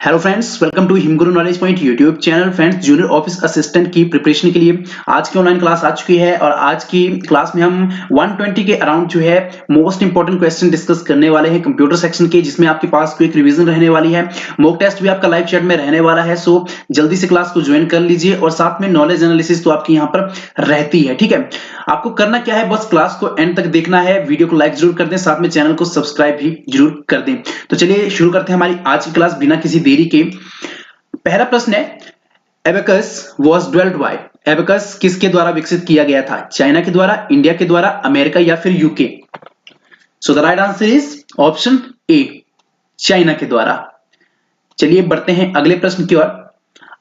Hello friends, welcome to Himguru knowledge point YouTube channel. Friends, junior office assistant की preparation के लिए आज की ऑनलाइन क्लास आ चुकी है और आज की क्लास में हम 120 के अराउंड जो है मोस्ट इंपॉर्टेंट क्वेश्चन डिस्कस करने वाले हैं कंप्यूटर सेक्शन के, जिसमें आपके पास क्विक रिवीजन रहने वाली है। मॉक टेस्ट भी आपका लाइव चैट में रहने वाला है, सो जल्दी से क्लास को ज्वाइन कर लीजिए और साथ में नॉलेज एनालिसिस तो आपकी यहाँ पर रहती है। ठीक है, आपको करना क्या है, बस क्लास को एंड तक देखना है, वीडियो को लाइक जरूर कर दें, साथ में चैनल को सब्सक्राइब भी जरूर कर दें। तो चलिए शुरू करते हैं हमारी आज की क्लास बिना किसी देरी के। पहला प्रश्न है, abacus was developed by. Abacus किसके द्वारा विकसित किया गया था? चाइना के द्वारा, इंडिया के द्वारा, अमेरिका या फिर UK? So the right answer is option A, China के द्वारा। चलिए बढ़ते हैं अगले प्रश्न की ओर।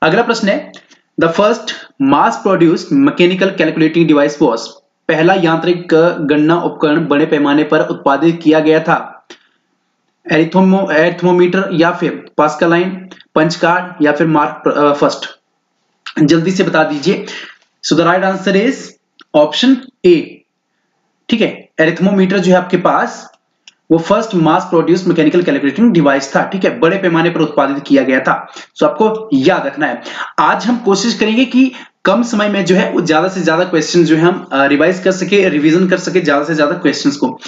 अगला प्रश्न है, the first mass produced mechanical calculating device was. पहला यांत्रिक गणना उपकरण बड़े पैमाने पर उत्पादित किया गया था। एरिथमोमीटर या फिर पास्कलाइन, पंच कार्ड या फिर मार्क फर्स्ट? जल्दी से बता दीजिए। So the right answer is option ए। ठीक है, एरिथमोमीटर जो है आपके पास वो first mass produce mechanical calculating device था। ठीक है, बड़े पैमाने पर उत्पादित किया गया था। सो आपको याद रखना है। आज हम कोशिश करेंगे कि कम समय में जो है वो ज्यादा से ज्यादा क्वेश्चन जो है हम रिवाइज कर सके, रिवीजन कर सके ज्यादा से ज्यादा क्वेश्चंस को।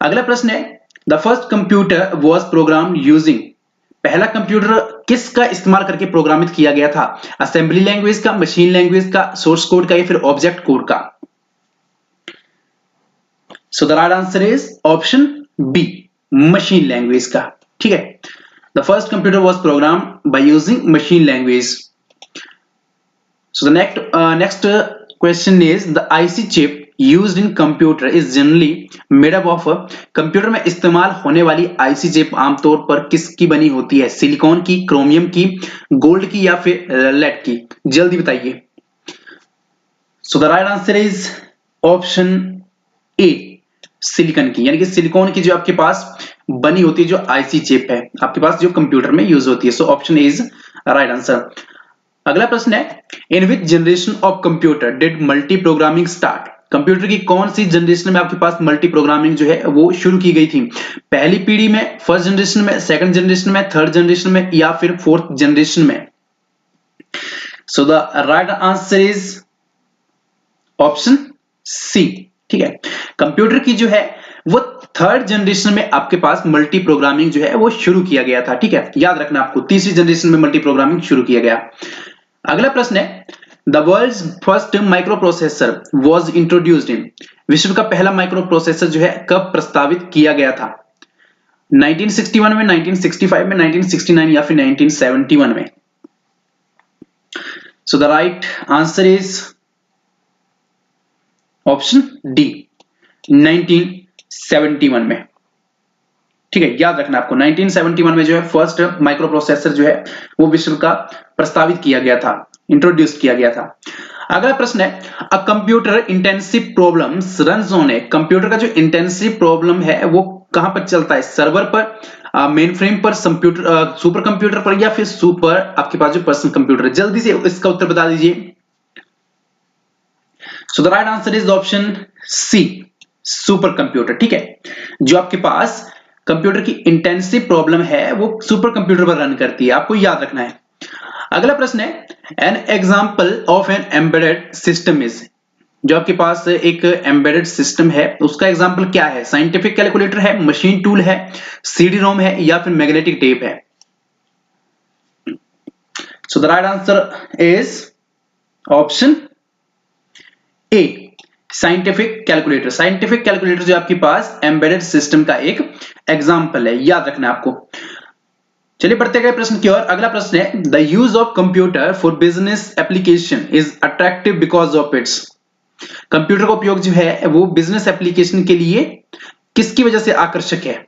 अगला प्रश्न है, the first computer was programmed using. पहला कंप्यूटर किसका इस्तेमाल करके प्रोग्रामित किया गया था? असेंबली लैंग्वेज का, मशीन लैंग्वेज का, सोर्स कोड का या फिर ऑब्जेक्ट कोड का? So the right answer is option B, machine language का। ठीक है, the first computer was programmed by using machine language. So the next question is, the IC chip used in computer is generally made up of। Computer में इस्तेमाल होने वाली IC chip आमतौर पर किसकी बनी होती है? सिलिकॉन की, क्रोमियम की, गोल्ड की या फिर लेड की? जल्दी बताइए। So the right answer is option A, silicon की, यानी कि सिलिकॉन की जो आपके पास बनी होती है जो आईसी चिप है आपके पास जो कंप्यूटर में यूज होती है। So option A is right answer. अगला प्रश्न है, in which generation of computer did multi programming start. Computer की कौन सी जनरेशन में आपके पास मल्टी प्रोग्रामिंग जो है वो शुरू की गई थी? पहली पीढ़ी में, फर्स्ट जनरेशन में, सेकंड जनरेशन में, थर्ड जनरेशन में या फिर फोर्थ जनरेशन में? So the right answer is option C. ठीक है, कंप्यूटर की जो है वो थर्ड जनरेशन में आपके पास मल्टी प्रोग्रामिंग जो है वो शुरू किया गया था। ठीक है, याद रखना आपको, तीसरी जनरेशन में मल्टी प्रोग्रामिंग शुरू किया गया। अगला प्रश्न है, the world's first microprocessor was introduced in. विश्व का पहला माइक्रो प्रोसेसर जो है कब प्रस्तावित किया गया था? 1961 में, 1965 में, 1969 या फिर 1971 में? So the right answer is option D, 1971 में। ठीक है, याद रखना आपको, 1971 में जो है फर्स्ट माइक्रो प्रोसेसर जो है वो विश्व का प्रस्तावित किया गया था, इंट्रोड्यूस किया गया था। अगला प्रश्न है, a computer intensive problems runs on A. Computer का जो इंटेंसिव प्रॉब्लम है वो कहां पर चलता है? सर्वर पर, मेन फ्रेम पर, सुपर कंप्यूटर पर या फिर सुपर आपके पास जो पर्सनल कंप्यूटर है? जल्दी से इसका उत्तर बता दीजिए। So the right answer is option C, super computer. ठीक है, जो आपके पास कंप्यूटर की इंटेंसिव प्रॉब्लम है वो सुपर कंप्यूटर पर रन करती है, आपको याद रखना है। अगला प्रश्न है, an example of an embedded system is. जो आपके पास एक एम्बेडेड सिस्टम है उसका एग्जाम्पल क्या है? साइंटिफिक कैलकुलेटर है, मशीन टूल है, सीडी रोम है या फिर मैग्नेटिक टेप है? So the right answer is option A, scientific calculator. Scientific calculator जो आपके पास एम्बेडेड सिस्टम का एक एग्जाम्पल है, याद रखना आपको। चलिए बढ़ते गए प्रश्न की ओर। अगला प्रश्न है, the use of computer for business application is attractive because of its. Computer का उपयोग जो है वो बिजनेस एप्लीकेशन के लिए किसकी वजह से आकर्षक है?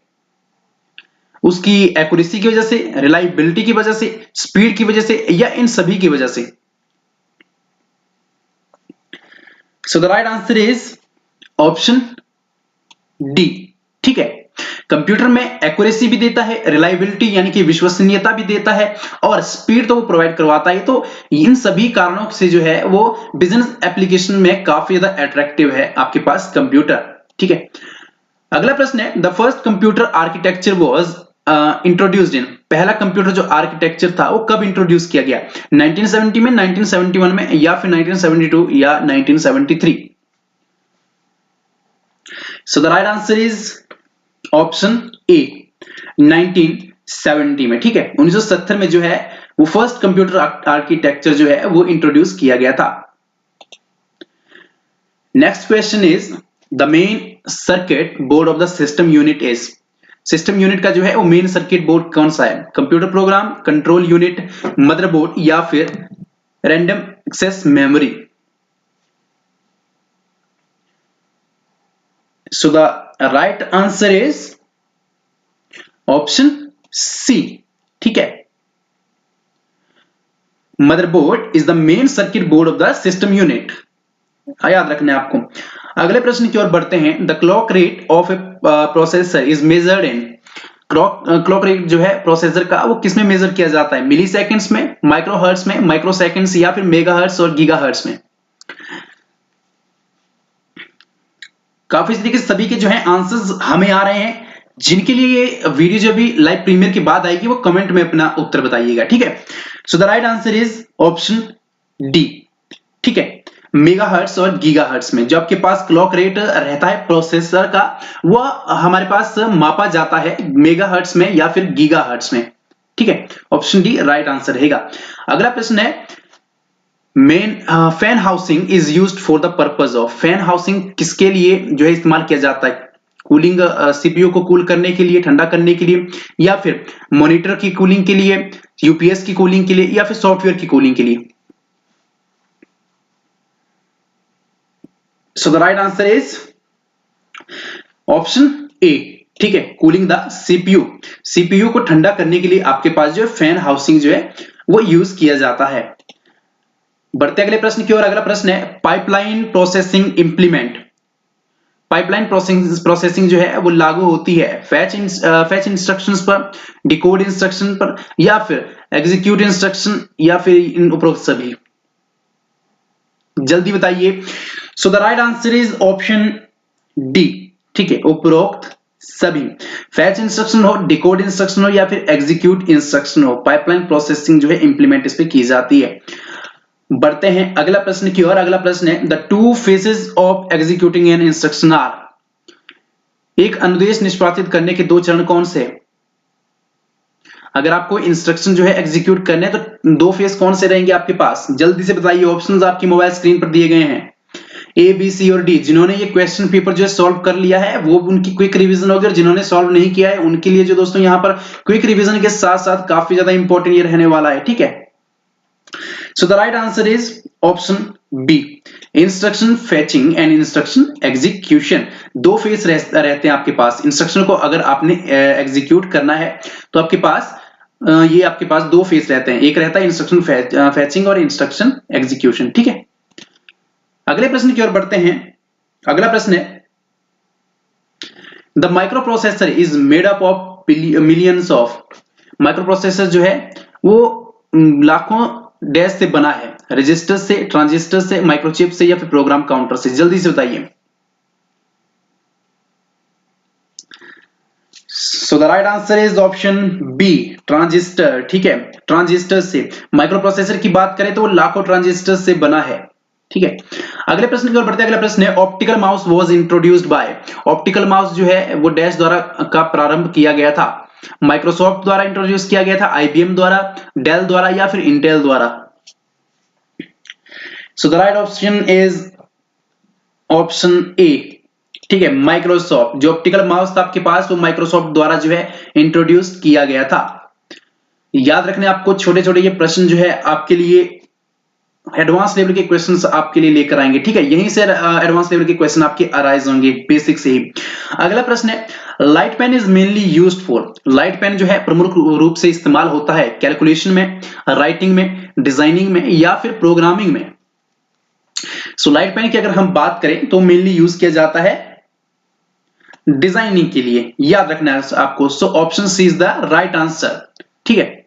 उसकी एक्यूरेसी की वजह से, रिलायबिलिटी की वजह से, स्पीड की वजह से या इन सभी की वजह से? सो the right answer is option D. ठीक है, कंप्यूटर में एक्यूरेसी भी देता है, रिलायबिलिटी यानी कि विश्वसनीयता भी देता है और स्पीड तो वो प्रोवाइड करवाता है। तो इन सभी कारणों से जो है वो बिजनेस एप्लीकेशन में काफी ज्यादा अट्रैक्टिव है आपके पास कंप्यूटर। ठीक है, अगला प्रश्न है, the first computer architecture was introduced इन, पहला कंप्यूटर जो आर्किटेक्चर था वो कब इंट्रोड्यूस किया गया? 1970 में, 1971 में, या फिर 1972 या 1973? सो the right answer is option ए 1970 में। ठीक है, 1970 में जो है वो फर्स्ट कंप्यूटर आर्किटेक्चर जो है वो इंट्रोड्यूस किया गया था। Next question is the main circuit board of the system unit is, system unit का जो है वो मेन सर्किट बोर्ड कौन सा है? Computer program, control unit, motherboard या फिर random access memory? So the right answer is option C. ठीक है, motherboard is the main circuit board of the system unit, याद रखना है आपको। अगले प्रश्न की ओर बढ़ते हैं। The clock rate of A processor is measured in, clock rate जो है प्रोसेसर का वो किसमें मेजर किया जाता है? मिली सेकेंड्स में, माइक्रो हर्ट्ज में, माइक्रो सेकेंड्स या फिर मेगा हर्ट्ज और गीगा हर्ट्ज में? काफी तरीके से सभी के जो है आंसर्स हमें आ रहे हैं। जिनके लिए ये वीडियो जो भी लाइव प्रीमियर के बाद आएगी वो कमेंट में अपना उत्तर बताइएगा। ठीक है, so the right answer is option D. ठीक है, मेगाहर्ट्ज और गीगाहर्ट्ज में जो आपके पास क्लॉक रेट रहता है प्रोसेसर का वह हमारे पास मापा जाता है मेगाहर्ट्ज में या फिर गीगाहर्ट्ज में। ठीक है, ऑप्शन डी राइट आंसर रहेगा। अगला प्रश्न है main fan housing is used for the purpose of, fan housing किसके लिए जो है इस्तेमाल किया जाता है? कूलिंग, सीपीयू को कूल करने के लिए, ठंडा करने के लिए, या फिर मॉनिटर की कूलिंग के लिए, यूपीएस की कूलिंग के लिए, या फिर सॉफ्टवेयर की कूलिंग के लिए? सो the right answer is option ए। ठीक है, कूलिंग द सीपीयू, सीपीयू को ठंडा करने के लिए आपके पास जो है फैन हाउसिंग जो है वो यूज किया जाता है। बढ़ते अगले प्रश्न की ओर। अगला प्रश्न है pipeline processing implement, pipeline processing जो है वो लागू होती है फैच इंस्ट्रक्शंस पर, डिकोड इंस्ट्रक्शन पर, या फिर एग्जीक्यूट इंस्ट्रक्शन, या फिर इन उपरोक्त सभी? जल्दी बताइए। So the right answer is option D. ठीक है, उपरोक्त सभी, फैच इंस्ट्रक्शन हो, डिकोड इंस्ट्रक्शन हो, या फिर एग्जीक्यूट इंस्ट्रक्शन हो, पाइपलाइन प्रोसेसिंग जो है इंप्लीमेंट इस पे की जाती है। बढ़ते हैं अगला प्रश्न की ओर। अगला प्रश्न है the two phases of executing an instruction are, एक अनुदेश निष्पादित करने के दो चरण कौन से? अगर आपको इंस्ट्रक्शन जो है एग्जीक्यूट करने हैं तो दो फेज कौन से रहेंगे आपके पास? जल्दी से बताइए। ऑप्शंस आपकी मोबाइल स्क्रीन पर दिए गए हैं, ए, बी, सी और डी। जिन्होंने ये क्वेश्चन पेपर जो है सॉल्व कर लिया है वो उनकी क्विक रिवीजन होगी, और जिन्होंने सॉल्व नहीं किया है उनके लिए जो दोस्तों यहाँ पर क्विक रिवीजन के साथ साथ काफी ज्यादा इंपॉर्टेंट ये रहने वाला है। ठीक है, so the right answer is option B, instruction fetching and instruction execution. दो फेज रहते हैं आपके पास। इंस्ट्रक्शन को अगर आपने एग्जीक्यूट करना है तो आपके पास ये आपके पास दो फेज रहते हैं, एक रहता है इंस्ट्रक्शन फेचिंग और इंस्ट्रक्शन एग्जीक्यूशन। ठीक है, अगले प्रश्न की ओर बढ़ते हैं। अगला प्रश्न है the micro processor is made up of millions of, micro processor जो है वो लाखों डैश से बना है, रजिस्टर से, ट्रांजिस्टर से, माइक्रोचिप से, या फिर प्रोग्राम काउंटर से? जल्दी से बताइए। So the right answer is option B, transistor. ठीक है, ट्रांजिस्टर से। माइक्रो प्रोसेसर की बात करें तो वो लाखों ट्रांजिस्टर से बना है। ठीक है, अगले प्रश्न की ओर बढ़ते हैं। अगला प्रश्न है optical mouse was introduced by, optical mouse जो है वो डैश द्वारा का प्रारंभ किया गया था? माइक्रोसॉफ्ट द्वारा इंट्रोड्यूस किया गया था, आईबीएम द्वारा, डेल द्वारा, या फिर इंटेल द्वारा? So the right option is option ए। ठीक है, माइक्रोसॉफ्ट। जो ऑप्टिकल माउस था आपके पास वो माइक्रोसॉफ्ट द्वारा जो है इंट्रोड्यूस किया गया था। याद रखने आपको छोटे छोटे ये प्रश्न जो है आपके लिए एडवांस लेवल के क्वेश्चंस आपके लिए लेकर आएंगे। ठीक है, यहीं से एडवांस लेवल के क्वेश्चन आपके अराइज होंगे बेसिक से ही। अगला प्रश्न है light pen is mainly used for, light pen जो है प्रमुख रूप से इस्तेमाल होता है कैलकुलेशन में, राइटिंग में, डिजाइनिंग में, या फिर प्रोग्रामिंग में? सो लाइट पेन की अगर हम बात करें तो मेनली यूज किया जाता है डिजाइनिंग के लिए, याद रखना है आपको। So option C is the right answer. ठीक है,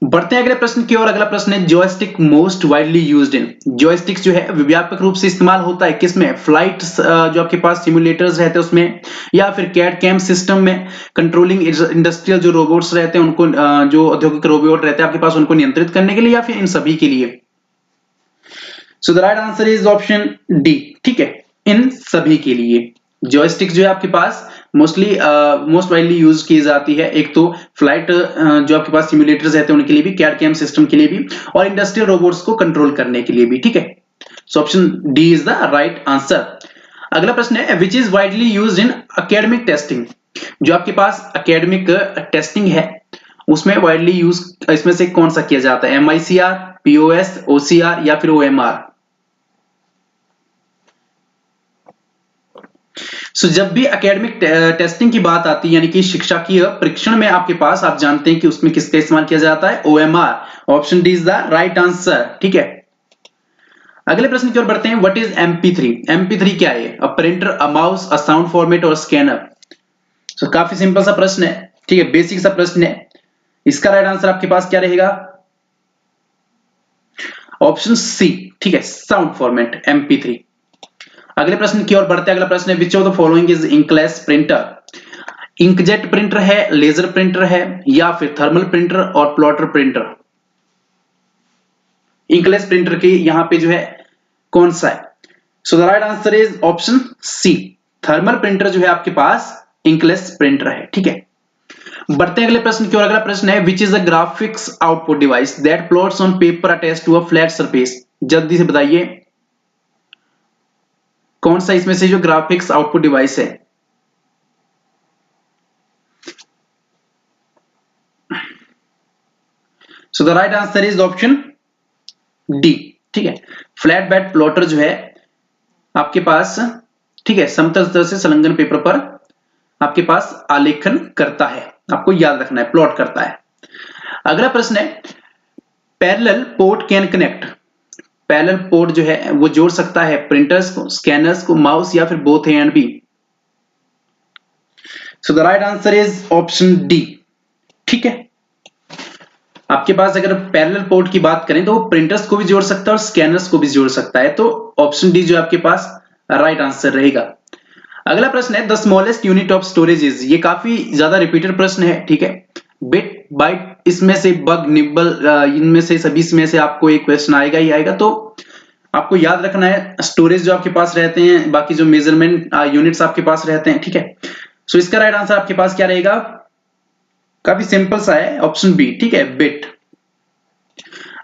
बढ़ते हैं अगले प्रश्न की ओर। अगला प्रश्न है joystick most widely used in. Joystick जो है व्यापक रूप से इस्तेमाल होता है किसमें? फ्लाइट जो आपके पास सिमुलेटर्स रहते हैं उसमें, या फिर कैड कैम सिस्टम में, कंट्रोलिंग इंडस्ट्रियल जो रोबोट्स रहते हैं उनको, जो औद्योगिक रोबोट रहते हैं आपके पास उनको नियंत्रित करने के लिए, या फिर इन सभी के लिए। सो the right answer is option D, ठीक है, इन सभी के लिए। जॉयस्टिक जो है आपके पास मोस्टली मोस्ट वाइडली यूज की जाती है, एक तो फ्लाइट जो आपके पास सिमुलेटर्स रहते हैं उनके लिए भी, कैड कैम सिस्टम के लिए भी, और इंडस्ट्रियल रोबोट्स को कंट्रोल करने के लिए भी, ठीक है। So option D is the right answer. अगला प्रश्न है which is widely used in academic testing. जो आपके पास एकेडमिक टेस्टिंग है उसमें वाइडली यूज इसमें से कौन सा किया जाता है? MICR, POS, OCR या फिर OMR? सो जब भी एकेडमिक टेस्टिंग की बात आती है यानी कि शिक्षा की परीक्षण में आपके पास, आप जानते हैं कि उसमें किसका इस्तेमाल किया जाता है? OMR। Option D is the right answer, ठीक है। अगले प्रश्न की ओर बढ़ते हैं। What is MP3? MP3 क्या है? A printer, a mouse, a sound format और स्कैनर। सो काफी सिंपल सा प्रश्न है, ठीक है, बेसिक सा प्रश्न है। इसका राइट आंसर आपके पास क्या रहेगा? ऑप्शन सी, ठीक है, साउंड फॉर्मेट MP3। अगले प्रश्न की ओर बढ़ते हैं। अगला प्रश्न है which of the following is inkless printer? Inkjet printer है, लेजर प्रिंटर है, या फिर थर्मल प्रिंटर और प्लॉटर प्रिंटर? इंकलेस प्रिंटर की यहां पे जो है कौन सा है? So the right answer is option C, thermal printer जो है आपके पास इंकलेस प्रिंटर है, ठीक है। बढ़ते हैं अगले प्रश्न की ओर। अगला प्रश्न है which is a graphics output device that plots on paper attached to a flat surface? जल्दी से बताइए कौन सा इसमें से जो ग्राफिक्स आउटपुट डिवाइस है? So the right answer is option D, ठीक है, फ्लैट बेड प्लॉटर जो है आपके पास, ठीक है, समतल सतह से संलग्न पेपर पर आपके पास आलेखन करता है, आपको याद रखना है, प्लॉट करता है। अगला प्रश्न है parallel port can connect. Parallel port जो है वो जोड़ सकता है प्रिंटर्स को, स्कैनर्स को, माउस, या फिर both A and B? So the right answer is option D, ठीक है। आपके पास अगर पैरेलल पोर्ट की बात करें तो वो प्रिंटर्स को भी जोड़ सकता है और स्कैनर्स को भी जोड़ सकता है, तो ऑप्शन डी जो आपके पास राइट आंसर रहेगा। अगला प्रश्न है the smallest unit of storage is. ये काफी ज्यादा रिपीटेड प्रश्न है, ठीक है। बिट, बाइट, इसमें से बग, निब्बल, इनमें से सभी में से आपको एक क्वेश्चन आएगा ही आएगा, तो आपको याद रखना है स्टोरेज जो आपके पास रहते हैं, बाकी जो मेजरमेंट यूनिट्स आपके पास रहते हैं, ठीक है। सो इसका राइट आंसर आपके पास क्या रहेगा? काफी सिंपल सा है, ऑप्शन बी, ठीक है, बिट।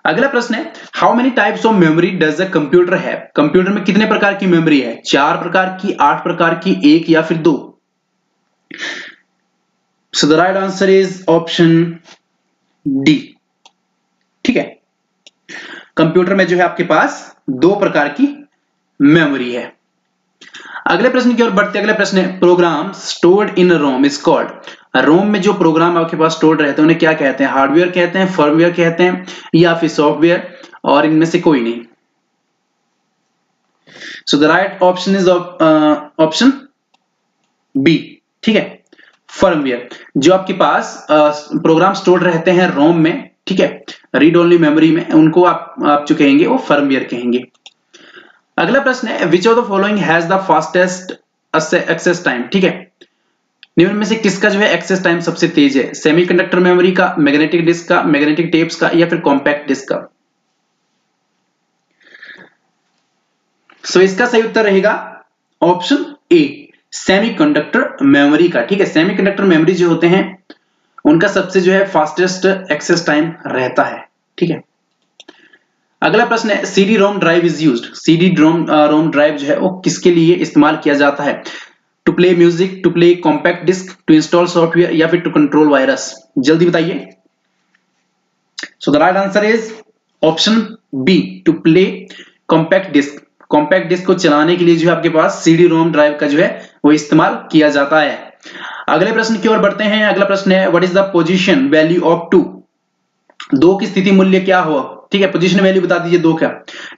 अगला प्रश्न है how many types of memory does a computer have? Computer में कितने प्रकार की मेमोरी है? 4 प्रकार की, 8 प्रकार की, 1 या फिर 2? सो the right answer is option D, ठीक है। कंप्यूटर में जो है आपके पास 2 प्रकार की मेमोरी है। अगले प्रश्न की ओर बढ़ते, अगले प्रश्न है program stored in ROM is called. ROM में जो प्रोग्राम आपके पास स्टोर्ड रहते हैं उन्हें क्या कहते हैं? हार्डवेयर कहते हैं, फर्मवेयर कहते हैं, या फिर सॉफ्टवेयर, और इनमें से कोई नहीं? So the right option is option B, ठीक है, फर्मवेयर। जो आपके पास प्रोग्राम स्टोर्ड रहते हैं रोम में, ठीक है, रीड ओनली मेमोरी में, उनको आप जो कहेंगे वो फर्मवेयर कहेंगे। अगला प्रश्न है which of the following has the fastest access time? ठीक है, निम्न में से किसका जो है एक्सेस टाइम सबसे तेज है? सेमीकंडक्टर मेमोरी का, मैग्नेटिक डिस्क का, मैग्नेटिक टेप्स का, या फिर कॉम्पैक्ट डिस्क का? सो इसका सही उत्तर रहेगा ऑप्शन ए, सेमीकंडक्टर मेमोरी का। ठीक है, सेमीकंडक्टर मेमोरी जो होते हैं उनका सबसे जो है फास्टेस्ट एक्सेस टाइम रहता है। ठीक है, अगला प्रश्न है CD ROM drive is used. CD ROM drive जो है वो किसके लिए इस्तेमाल किया जाता है? To play music, to play compact disc, to install software, या फिर टू कंट्रोल वायरस? जल्दी बताइए। So the right answer is option B, to play compact disc. Compact disc को चलाने के लिए जो है आपके पास सीडी रोम ड्राइव का जो है वो इस्तेमाल किया जाता है। अगले प्रश्न की ओर बढ़ते हैं। अगला प्रश्न है what is the position value of 2? 2 की स्थिति मूल्य क्या हो? ठीक है, पोजीशन वैल्यू बता दीजिए 2 का।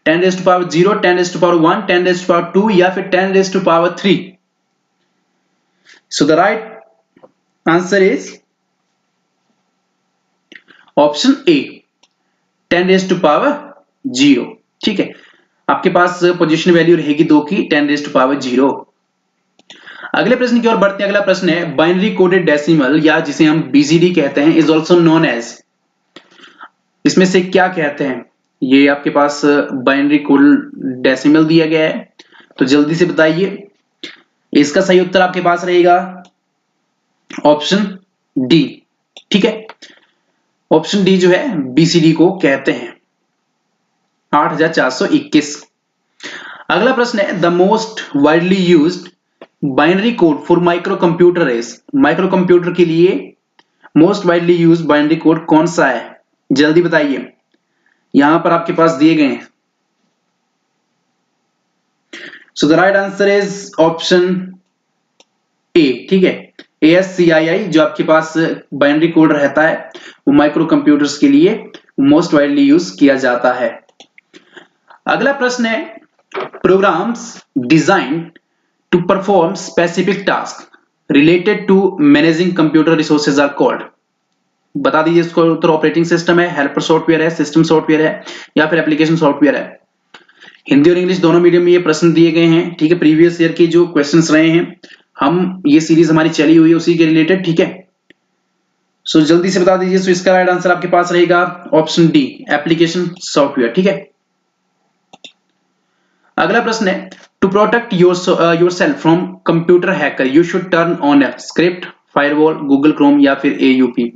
10⁻0, 10⁻1, 10⁻2, या फिर 10⁻3? So the right answer is option A 10 raise to power 0। ठीक है, आपके पास पोजीशन वैल्यू रहेगी 2 की 10 रेज टू पावर 0। अगले प्रश्न की ओर बढ़ते हैं। अगला प्रश्न है बाइनरी कोडेड डेसिमल या जिसे हम बीसीडी कहते हैं इज ऑल्सो नोन एज, इसमें से क्या कहते हैं? ये आपके पास बाइनरी कोडेड डेसिमल दिया गया है, तो जल्दी से बताइए। इसका सही उत्तर आपके पास रहेगा ऑप्शन डी। ठीक है, ऑप्शन डी जो है बीसीडी को कहते हैं, 8421। अगला प्रश्न है the most widely used binary code for micro computer is, micro computer के लिए most widely used binary code कौन सा है? जल्दी बताइए, यहां पर आपके पास दिए गए हैं। So the right answer is option ए। ठीक है, ASCII जो आपके पास बाइनरी कोड रहता है वो माइक्रो कंप्यूटर्स के लिए मोस्ट वाइडली यूज किया जाता है। अगला प्रश्न है programs design to perform specific task related to managing computer resources are called. बता दीजिए इसको उत्तर। ऑपरेटिंग सिस्टम है, हेल्पर सॉफ्टवेयर है, सिस्टम सॉफ्टवेयर है या फिर एप्लीकेशन सॉफ्टवेयर है। हिंदी और इंग्लिश दोनों मीडियम में ये प्रश्न दिए गए हैं। ठीक है, प्रीवियस ईयर के जो क्वेश्चंस रहे हैं, हम ये सीरीज हमारी चली हुई है उसी के रिलेटेड। ठीक है, सो जल्दी से बता दीजिए। सो इसका राइट आंसर आपके पास रहेगा ऑप्शन डी, एप्लीकेशन सॉफ्टवेयर। ठीक है, अगला प्रश्न है to protect yourself from computer hacker you should turn on a script, firewall, Google Chrome या फिर AUP।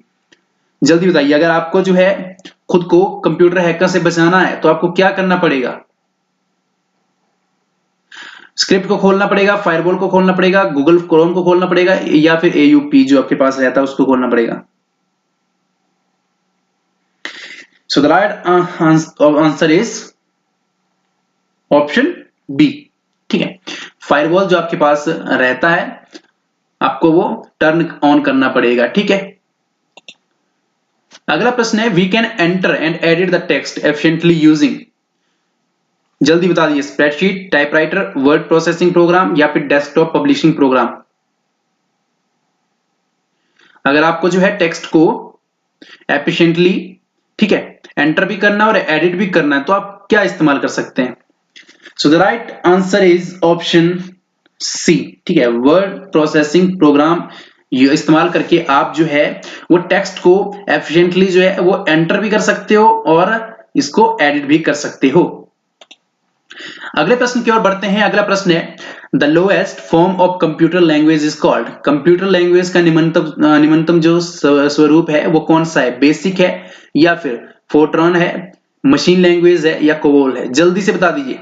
जल्दी बताइए, अगर आपको जो है खुद को कंप्यूटर हैकर से बचाना है तो आपको क्या करना पड़ेगा? स्क्रिप्ट को खोलना पड़ेगा, फायरवॉल को खोलना पड़ेगा, गूगल क्रोम को खोलना पड़ेगा या फिर AUP जो आपके पास रहता है उसको खोलना पड़ेगा। So the right answer is option B. ठीक है, फायरवॉल जो आपके पास रहता है आपको वो टर्न ऑन करना पड़ेगा। ठीक है, अगला प्रश्न है we can enter and edit the text efficiently using. जल्दी बता दीजिए, spreadsheet, typewriter, word processing program या फिर डेस्कटॉप पब्लिशिंग प्रोग्राम। अगर आपको जो है टेक्स्ट को एफिशिएंटली, ठीक है, एंटर भी करना और एडिट भी करना है तो आप क्या इस्तेमाल कर सकते हैं? So the right answer is option C. ठीक है, वर्ड प्रोसेसिंग प्रोग्राम ये इस्तेमाल करके आप जो है वो टेक्स्ट को एफिशिएंटली जो है वो एंटर भी कर सकते हो और इसको एडिट भी कर सकते हो। अगले प्रश्न की ओर बढ़ते हैं। अगला प्रश्न है the lowest form of computer language is called. Computer language का निम्नतम जो स्वरूप है वो कौन सा है? बेसिक है या फिर फोर्ट्रॉन है, मशीन लैंग्वेज है या कोबोल है? जल्दी से बता दीजिए।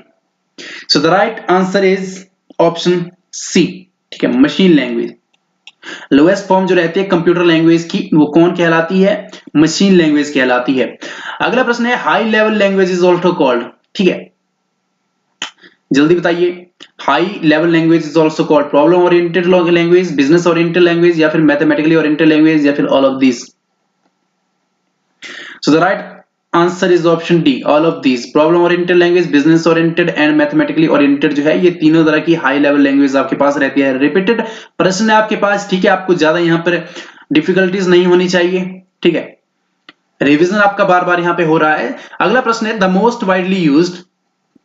So the right answer is option C. ठीक है, मशीन लैंग्वेज। लोएस्ट फॉर्म जो रहती है कंप्यूटर लैंग्वेज की वो कौन कहलाती है? मशीन लैंग्वेज कहलाती है। अगला प्रश्न है high level language is also called. ठीक है, जल्दी बताइए, high level language is also called problem oriented language, business oriented language या फिर मैथमेटिकली ओरिएंटेड लैंग्वेज या फिर all of these? So the right answer is option D, all of these. Problem oriented language, business oriented and mathematically oriented जो है ये तीनों तरह की हाई लेवल लैंग्वेज आपके पास रहती है। रिपीटेड प्रश्न है आपके पास। ठीक है, आपको ज्यादा यहाँ पर डिफिकल्टीज नहीं होनी चाहिए। ठीक है, रिवीजन आपका बार बार यहाँ पे हो रहा है। अगला प्रश्न है द मोस्ट वाइडली यूज्ड,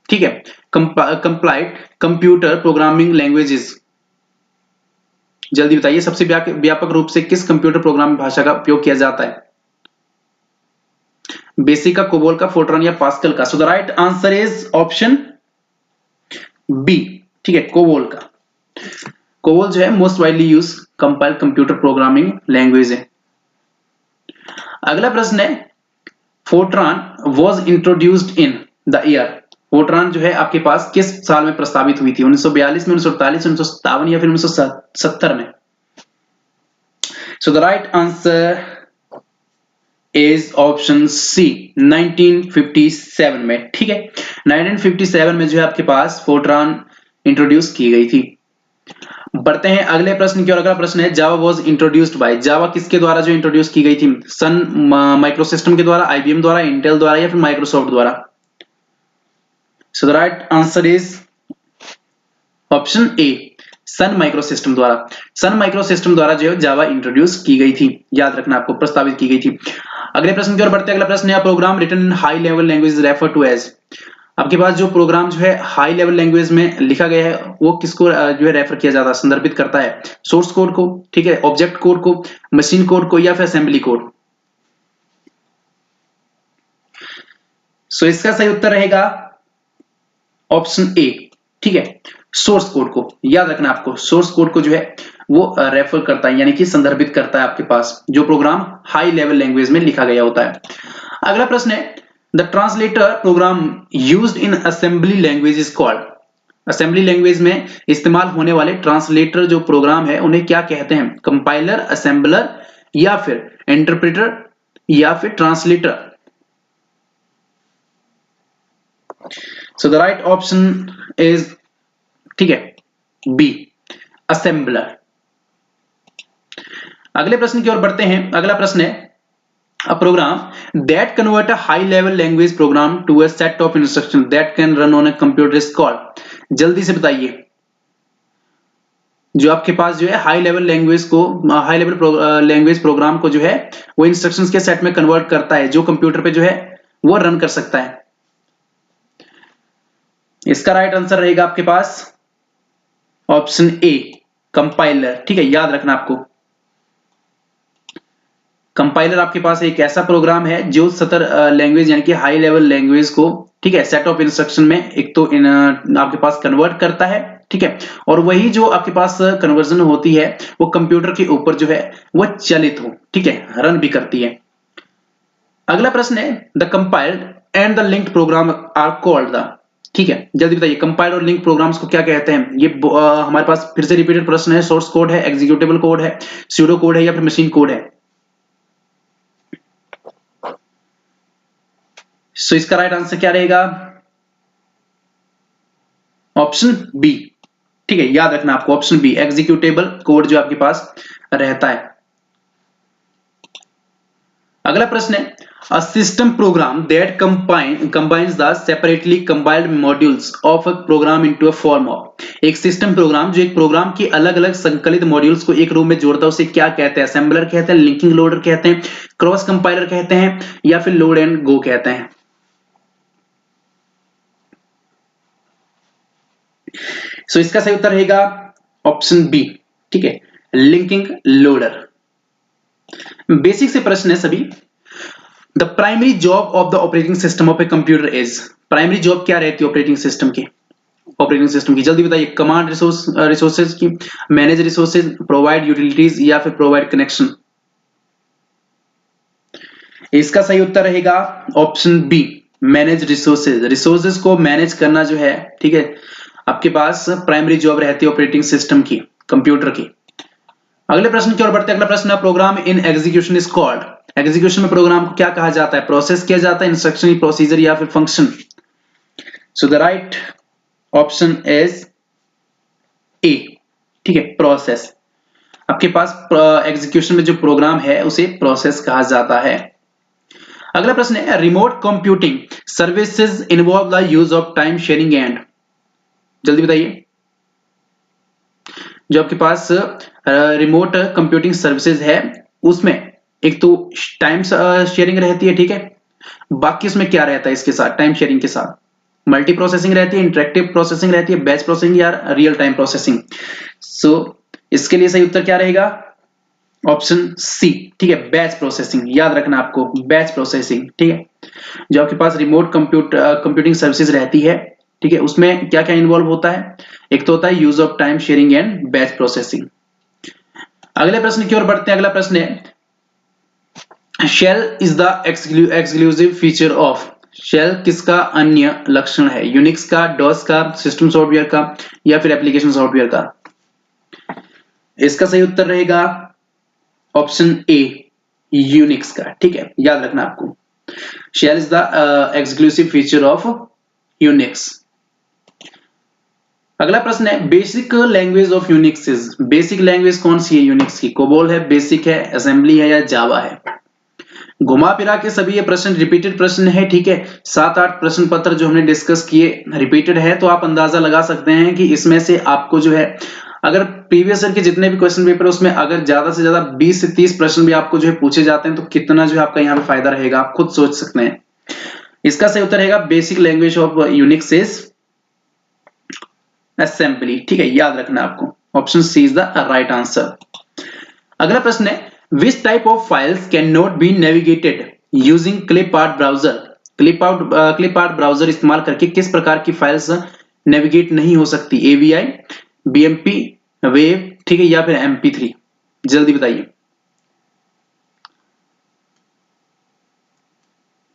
ठीक है, कंप्लाइड कंप्यूटर प्रोग्रामिंग लैंग्वेजेस। जल्दी बताइए, सबसे व्यापक रूप से किस कंप्यूटर प्रोग्रामिंग भाषा का उपयोग किया जाता है? बेसिक का, कोबोल का, फोर्ट्रॉन या पास्कल का? So the right answer is option B. ठीक है, कोबोल का। कोबोल जो है most widely use compiled computer programming language है। अगला प्रश्न है Fortran was introduced in the year. Fortran जो है आपके पास किस साल में प्रस्तावित हुई थी? 1942 में, 1948, 1957 या फिर 1970 में? So the right answer is option C, 1957 में। ठीक है, 1957 में जो है आपके पास फोर्ट्रॉन इंट्रोड्यूस की गई थी। बढ़ते हैं अगले प्रश्न की ओर। अगला प्रश्न है जावा वाज इंट्रोड्यूस्ड बाय। जावा किसके द्वारा जो इंट्रोड्यूस की गई थी? सन माइक्रोसिस्टम के द्वारा, IBM द्वारा, इंटेल द्वारा या फिर माइक्रोसॉफ्ट द्वारा? So the right answer is option A, Sun Microsystem द्वारा। सन माइक्रोसिस्टम द्वारा जो है जावा इंट्रोड्यूस की गई थी, याद रखना आपको, प्रस्तावित की गई थी। अगले प्रश्न की ओर बढ़ते हैं। अगला प्रश्न है program written in high level language refer to as. आपके पास जो प्रोग्राम जो है हाई लेवल लैंग्वेज में लिखा गया है वो किसको जो है रेफर किया जाता है, संदर्भित करता है? सोर्स कोड को, ठीक है, ऑब्जेक्ट कोड को, मशीन कोड को, या फिर असेंबली कोड? सो इसका सही उत्तर रहेगा ऑप्शन ए, ठीक है, सोर्स कोड को। याद रखना आपको, सोर्स कोड को जो है वो रेफर करता है, यानी कि संदर्भित करता है आपके पास जो प्रोग्राम हाई लेवल लैंग्वेज में लिखा गया होता है। अगला प्रश्न है the translator program used in assembly language is called. Assembly language में इस्तेमाल होने वाले ट्रांसलेटर जो प्रोग्राम है उन्हें क्या कहते हैं? कंपाइलर, असेंबलर, या फिर इंटरप्रेटर, या फिर translator? So the right option is, ठीक है, बी, असेंबलर। अगले प्रश्न की ओर बढ़ते हैं। अगला प्रश्न है a program that convert a high level language program to a set of instructions that can run on a computer is called। जल्दी से बताइए, जो आपके पास जो है हाई लेवल लैंग्वेज को, हाई लेवल लैंग्वेज प्रोग्राम को जो है वो इंस्ट्रक्शंस के सेट में कन्वर्ट करता है, जो कंप्यूटर पे जो है वो रन कर सकता है। इसका राइट आंसर रहेगा आपके पास ऑप्शन ए, कंपाइलर। ठीक है, याद रखना आपको, कंपाइलर आपके पास एक ऐसा प्रोग्राम है जो सतर लैंग्वेज यानी कि हाई लेवल लैंग्वेज को, ठीक है, सेट ऑफ इंस्ट्रक्शन में एक तो आपके पास कन्वर्ट करता है, ठीक है, और वही जो आपके पास कन्वर्जन होती है वो कंप्यूटर के ऊपर जो है वो चलित हो, ठीक है, रन भी करती है। अगला प्रश्न है the compiled and the linked program are called the. ठीक है, जल्दी बताइए, कंपाइल्ड और लिंक प्रोग्राम्स को क्या कहते हैं? ये हमारे पास फिर से रिपीटेड प्रश्न है। सोर्स कोड है, एग्जीक्यूटेबल कोड है, स्यूडो कोड है, या फिर मशीन कोड है? सो इसका राइट आंसर क्या रहेगा? Option B. ठीक है, याद रखना आपको, ऑप्शन बी, एग्जीक्यूटेबल कोड जो आपके पास रहता है। अगला प्रश्न है a system program that combines the separately compiled modules of a program into a form of। एक सिस्टम प्रोग्राम जो एक प्रोग्राम की अलग अलग संकलित मॉड्यूल्स को एक रूप में जोड़ता है उसे क्या कहते हैं? असेंबलर कहते हैं, लिंकिंग लोडर कहते हैं, क्रॉस कंपाइलर कहते हैं, या फिर लोड एंड गो कहते हैं? सो इसका सही उत्तर रहेगा ऑप्शन बी, ठीक है, लिंकिंग लोडर। बेसिक से प्रश्न है सभी। The primary job of the operating system of a computer is. Primary job क्या रहती है ऑपरेटिंग सिस्टम की? जल्दी बताइए। कमांड रिसोर्सेज की, मैनेज रिसोर्सेज, प्रोवाइड यूटिलिटीज, या फिर प्रोवाइड कनेक्शन? इसका सही उत्तर रहेगा option B, manage resources. Resources को मैनेज करना जो है, ठीक है, आपके पास प्राइमरी जॉब रहती है ऑपरेटिंग सिस्टम की, कंप्यूटर की। अगले प्रश्न की ओर बढ़ते हैं। अगला प्रश्न है program in execution is called. Execution में प्रोग्राम को क्या कहा जाता है? प्रोसेस किया जाता है, इंस्ट्रक्शन, प्रोसीजर, या फिर function? So the right option is a, ठीक है, प्रोसेस। आपके पास एग्जीक्यूशन में जो प्रोग्राम है उसे प्रोसेस कहा जाता है। अगला प्रश्न है remote computing services involve the use of time sharing and. जल्दी बताइए, जो आपके पास रिमोट कंप्यूटिंग सर्विसेज है उसमें एक तो टाइम शेयरिंग रहती है, ठीक है, बाकी इसमें क्या रहता है? इसके साथ टाइम शेयरिंग के साथ मल्टी प्रोसेसिंग रहती है, इंटरेक्टिव प्रोसेसिंग रहती है, बैच प्रोसेसिंग या रियल टाइम प्रोसेसिंग? सो इसके लिए सही उत्तर क्या रहेगा? ऑप्शन सी, ठीक है, बैच प्रोसेसिंग। याद रखना आपको, बैच प्रोसेसिंग, ठीक है, जो आपके पास रिमोट कंप्यूटिंग सर्विसेज रहती है, ठीक है, उसमें क्या क्या इन्वॉल्व होता है? एक तो होता है use of time sharing and batch processing. अगले प्रश्न की ओर बढ़ते हैं। अगला प्रश्न है shell is the exclusive feature of. Shell किसका अन्य लक्षण है? यूनिक्स का, डॉस का, सिस्टम सॉफ्टवेयर का, या फिर एप्लीकेशन सॉफ्टवेयर का? इसका सही उत्तर रहेगा ऑप्शन ए, यूनिक्स का। ठीक है, याद रखना आपको, shell is the exclusive feature of Unix. अगला प्रश्न है basic language of Unix is. Basic language कौन सी है यूनिक्स की? कोबोल है, बेसिक है, असेंबली है, या जावा है? घुमा फिरा के सभी ये प्रश्न रिपीटेड प्रश्न है, ठीक है, 7-8 प्रश्न पत्र जो हमने डिस्कस किए रिपीटेड है, तो आप अंदाजा लगा सकते हैं कि इसमें से आपको जो है अगर प्रीवियस ईयर के जितने भी क्वेश्चन पेपर उसमें अगर ज्यादा से ज्यादा 20 से 30 प्रश्न भी आपको जो है पूछे जाते हैं तो कितना जो है आपका यहाँ पे फायदा रहेगा आप खुद सोच सकते हैं। इसका सही उत्तर रहेगा basic language of Unix is assembly. ठीक है, याद रखना आपको, option C is the right answer. अगला प्रश्न है which type of files can not be navigated using clip art browser. Clip art browser इस्तेमाल करके किस प्रकार की फाइल्स नेविगेट नहीं हो सकती, एवीआई, बीएमपी, वेव, ठीक है, या फिर MP3? जल्दी बताइए।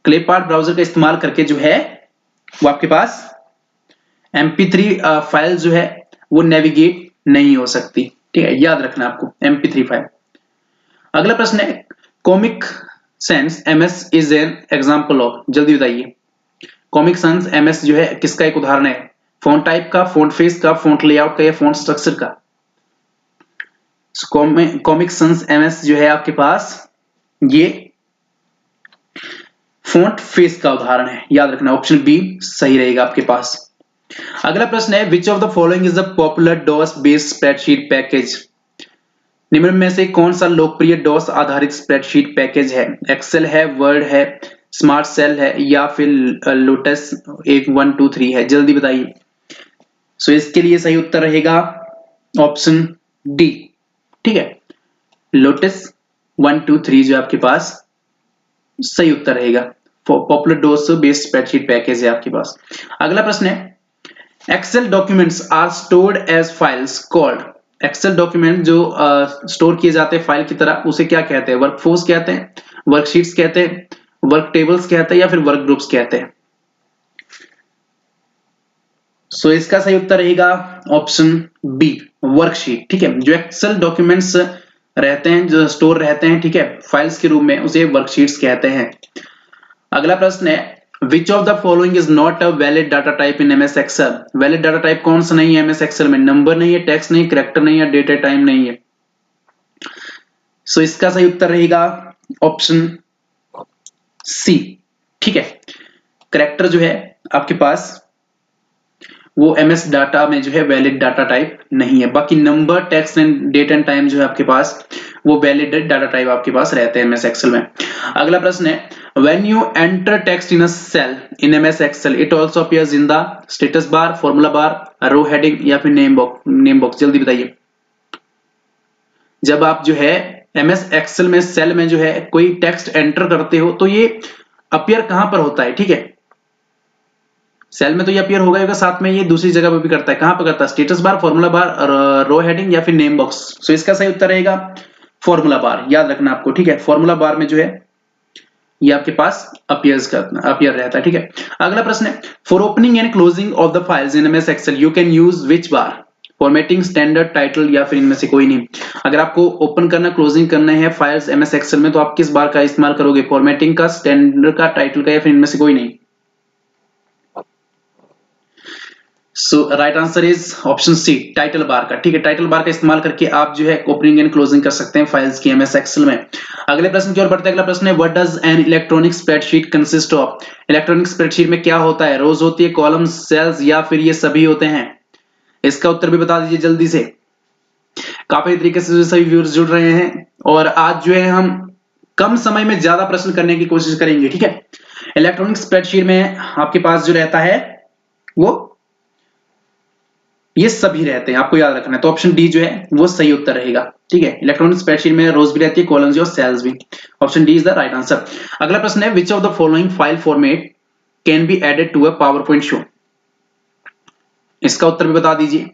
क्लिप आर्ट ब्राउजर का इस्तेमाल करके जो है वो आपके पास MP3 फाइल जो है वो नेविगेट नहीं हो सकती। ठीक है, याद रखना आपको MP3 फाइल। अगला प्रश्न है comic sense MS is an example of. जल्दी बताइए, कॉमिक सेंस MS जो है किसका एक उदाहरण है, फॉन्ट टाइप का, फॉन्ट फेस का, फॉन्ट लेआउट का, या फॉन्ट स्ट्रक्चर का? कॉमिक सेंस MS जो है आपके पास ये फॉन्ट फेस का उदाहरण है, याद रखना, ऑप्शन बी सही रहेगा आपके पास। अगला प्रश्न है which of the following is the popular DOS based spreadsheet package. निम्न में से कौन सा लोकप्रिय डॉस आधारित स्प्रेडशीट पैकेज है, एक्सेल है, वर्ड है, स्मार्ट सेल है, या फिर लोटस 1 2 3 है? जल्दी बताइए। सो इसके लिए सही उत्तर रहेगा ऑप्शन डी। ठीक है, लोटस 1 2 3 जो आपके पास सही उत्तर रहेगा, popular DOS based spreadsheet package है आपके पास। अगला प्रश्न है excel documents are stored as files called. Excel document जो स्टोर किए जाते हैं फाइल की तरह उसे क्या कहते हैं, वर्कफोर्स कहते हैं, वर्कशीट्स कहते हैं, वर्क टेबल्स कहते हैं, या फिर वर्क ग्रुप्स कहते हैं? सो इसका सही उत्तर रहेगा ऑप्शन बी, वर्कशीट। ठीक है, जो एक्सेल डॉक्यूमेंट्स रहते हैं जो स्टोर रहते हैं, ठीक है, फाइल्स के रूप में, उसे वर्कशीट्स कहते हैं। अगला प्रश्न है Which of the following is not a valid data type in MS Excel? Valid data type कौन सा नहीं है MS Excel में? नंबर नहीं है, टेक्स्ट नहीं है, कैरेक्टर नहीं है, डेटा टाइम नहीं है। सो इसका सही उत्तर रहेगा ऑप्शन सी। ठीक है, कैरेक्टर जो है आपके पास वो MS डाटा में जो है वैलिड डाटा टाइप नहीं है, बाकी number, text and date and time जो है आपके पास वो वैलिड डाटा टाइप आपके पास रहते हैं MS Excel में। अगला प्रश्न है when you enter text in a cell in MS Excel it also appears in the status bar, formula bar, row heading, या फिर नेम बॉक्स? जल्दी बताइए। जब आप जो है MS Excel में सेल में जो है कोई टेक्स्ट एंटर करते हो तो ये अपीयर कहां पर होता है? ठीक है, सेल में तो ये अपीयर होगा, साथ में ये दूसरी जगह पर भी करता है। कहां पर करता है? स्टेटस बार, फॉर्मूला बार, रो हेडिंग, या फिर नेम बॉक्स? सो इसका सही उत्तर रहेगा फॉर्मूला बार, याद रखना आपको। ठीक है, फॉर्मूला बार में जो है ये आपके पास अपीयर रहता है। ठीक है, अगला प्रश्न है for opening and closing of the files in MS Excel you can use which bar, formatting, standard, title, या फिर इनमें से कोई नहीं? अगर आपको ओपन करना, क्लोजिंग करना है फाइल्स MS Excel में तो आप किस बार का इस्तेमाल करोगे, फॉर्मेटिंग का, स्टैंडर्ड का, टाइटल का, या फिर इनमें से कोई नहीं? So right answer is option C, title bar का। ठीक है, टाइटल बार का इस्तेमाल करके आप जो है ओपनिंग एंड क्लोजिंग कर सकते हैं फाइल्स की MS Excel में। अगले प्रश्न की ओर बढ़ते हैं। अगला प्रश्न है what does an electronic spreadsheet consist of. Electronic spreadsheet में क्या होता है, रोज होती है, कॉलम्स, सेल्स, या फिर ये सभी होते हैं? इसका उत्तर भी बता दीजिए जल्दी से। काफी तरीके से सभी व्यूअर्स जुड़ रहे हैं और आज जो है हम कम समय में ज्यादा प्रश्न करने की कोशिश करेंगे। ठीक है, इलेक्ट्रॉनिक स्प्रेडशीट में आपके पास जो रहता है वो ये सभी रहते हैं, आपको याद रखना है। तो ऑप्शन डी जो है वो सही उत्तर रहेगा। ठीक है, इलेक्ट्रॉनिक स्प्रेडशीट में रोज भी रहती है, कॉलम्स भी और सेल्स भी। Option D is the right answer. अगला प्रश्न है which of the following file format can be added to a PowerPoint show. इसका उत्तर भी बता दीजिए।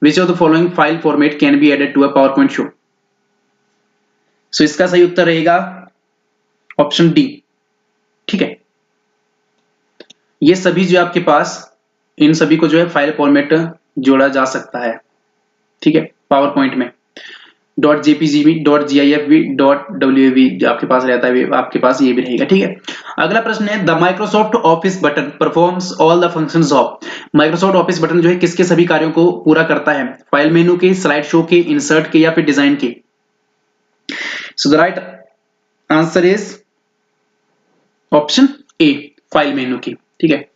Which of the following file format can be added to a PowerPoint show? So इसका सही उत्तर रहेगा ऑप्शन डी। ठीक है, ये सभी जो आपके पास इन सभी को जो है फाइल फॉर्मेट जोड़ा जा सकता है। ठीक है, पावर पॉइंट में .jpg भी, .gif भी, .wav जो आपके पास रहता है आपके पास ये भी रहेगा। ठीक है, अगला प्रश्न है the Microsoft office button performs all the functions of. Microsoft office button जो है किसके सभी कार्यों को पूरा करता है, फाइल मेनू के, स्लाइड शो के, इंसर्ट के, या फिर डिजाइन के? सो the right answer is option A, file menu की। ठीक है,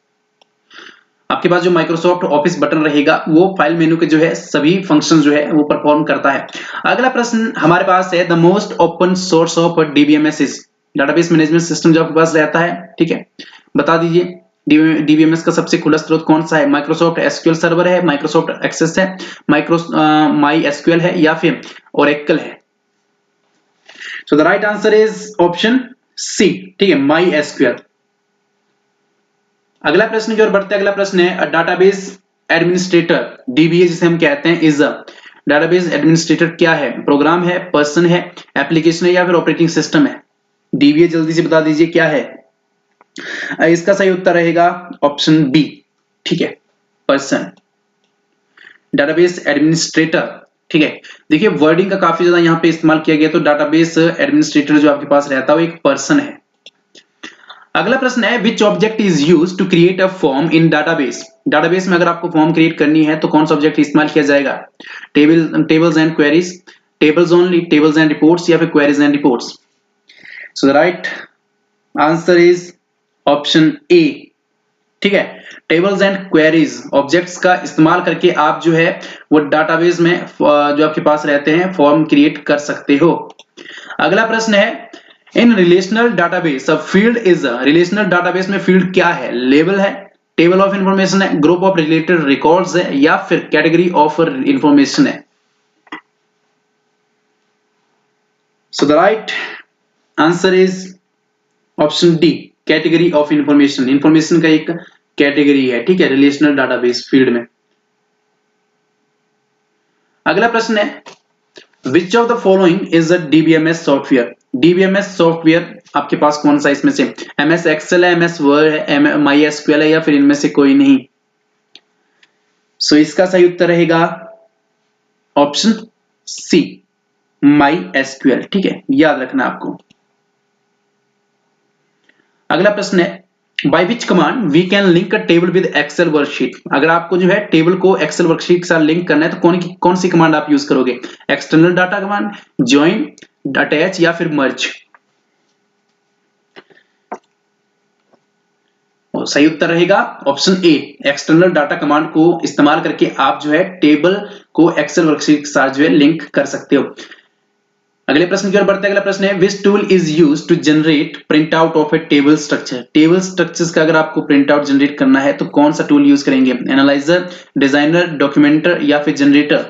आपके पास जो माइक्रोसॉफ्ट ऑफिस बटन रहेगा वो फाइल मेनू के जो है सभी फंक्शन जो है वो परफॉर्म करता है। अगला प्रश्न हमारे पास है the most open source of DBMS is, database management system जो आपके पास रहता है, ठीक है, बता दीजिए डीबीएमएस का सबसे खुला स्रोत कौन सा है? माइक्रोसॉफ्ट एसक्यूएल सर्वर है, माइक्रोसॉफ्ट एक्सेस है, माई एसक्यूएल है या फिर ओरेकल है? So the right answer is option C, ठीक है, माई एसक्यूएल। अगला प्रश्न की ओर बढ़ते हैं। अगला प्रश्न है डाटाबेस एडमिनिस्ट्रेटर, डीबीए जिसे हम कहते हैं, इज अ डाटाबेस एडमिनिस्ट्रेटर क्या है? प्रोग्राम है, पर्सन है, एप्लीकेशन है या फिर ऑपरेटिंग सिस्टम है? डीबीए जल्दी से बता दीजिए क्या है। इसका सही उत्तर रहेगा ऑप्शन बी, ठीक है, पर्सन, डाटाबेस एडमिनिस्ट्रेटर, ठीक है। देखिए वर्डिंग का काफी ज्यादा यहाँ पे इस्तेमाल किया गया, तो डाटाबेस एडमिनिस्ट्रेटर जो आपके पास रहता है वो एक पर्सन है। अगला प्रश्न है which object is used to create a form in database, database में अगर आपको फॉर्म क्रिएट करनी है तो कौन सा ऑब्जेक्ट इस्तेमाल किया जाएगा? Tables and queries, tables only, tables and reports या फिर queries and reports? So the right answer is option ए, ठीक है, टेबल्स एंड क्वेरीज ऑब्जेक्ट्स का इस्तेमाल करके आप जो है वो डाटाबेस में जो आपके पास रहते हैं फॉर्म क्रिएट कर सकते हो। अगला प्रश्न है in relational database a field is, relational database में फील्ड क्या है? लेबल है, टेबल ऑफ इंफॉर्मेशन है, ग्रुप ऑफ रिलेटेड रिकॉर्ड्स है या फिर कैटेगरी ऑफ इंफॉर्मेशन है? So the right answer is option D, category of information, information का एक कैटेगरी है, ठीक है, रिलेशनल डाटाबेस फील्ड में। अगला प्रश्न है which of the following is a DBMS software, DBMS software आपके पास कौन सा इसमें से? एमएस एक्सेल है, एमएस वर्ड है, माई एसक्यूएल है या फिर इनमें से कोई नहीं? सो इसका सही उत्तर रहेगा ऑप्शन सी, माई एसक्यूएल, ठीक है, याद रखना आपको। अगला प्रश्न है by which command we can link a table with excel worksheet, अगर आपको जो है टेबल को एक्सेल वर्कशीट के साथ लिंक करना है तो कौन सी कमांड आप यूज करोगे? External data command, join, attach या फिर मर्ज? और सही उत्तर रहेगा ऑप्शन ए, एक्सटर्नल डाटा कमांड को इस्तेमाल करके आप जो है टेबल को एक्सेल वर्कशीट के साथ जो है लिंक कर सकते हो। अगले प्रश्न की ओर बढ़ते हैं। अगला प्रश्न है which tool is used to generate print out of a table structure, table structures का अगर आपको प्रिंट आउट जनरेट करना है तो कौन सा टूल यूज करेंगे? एनालाइजर, डिजाइनर, डॉक्यूमेंटर या फिर generator?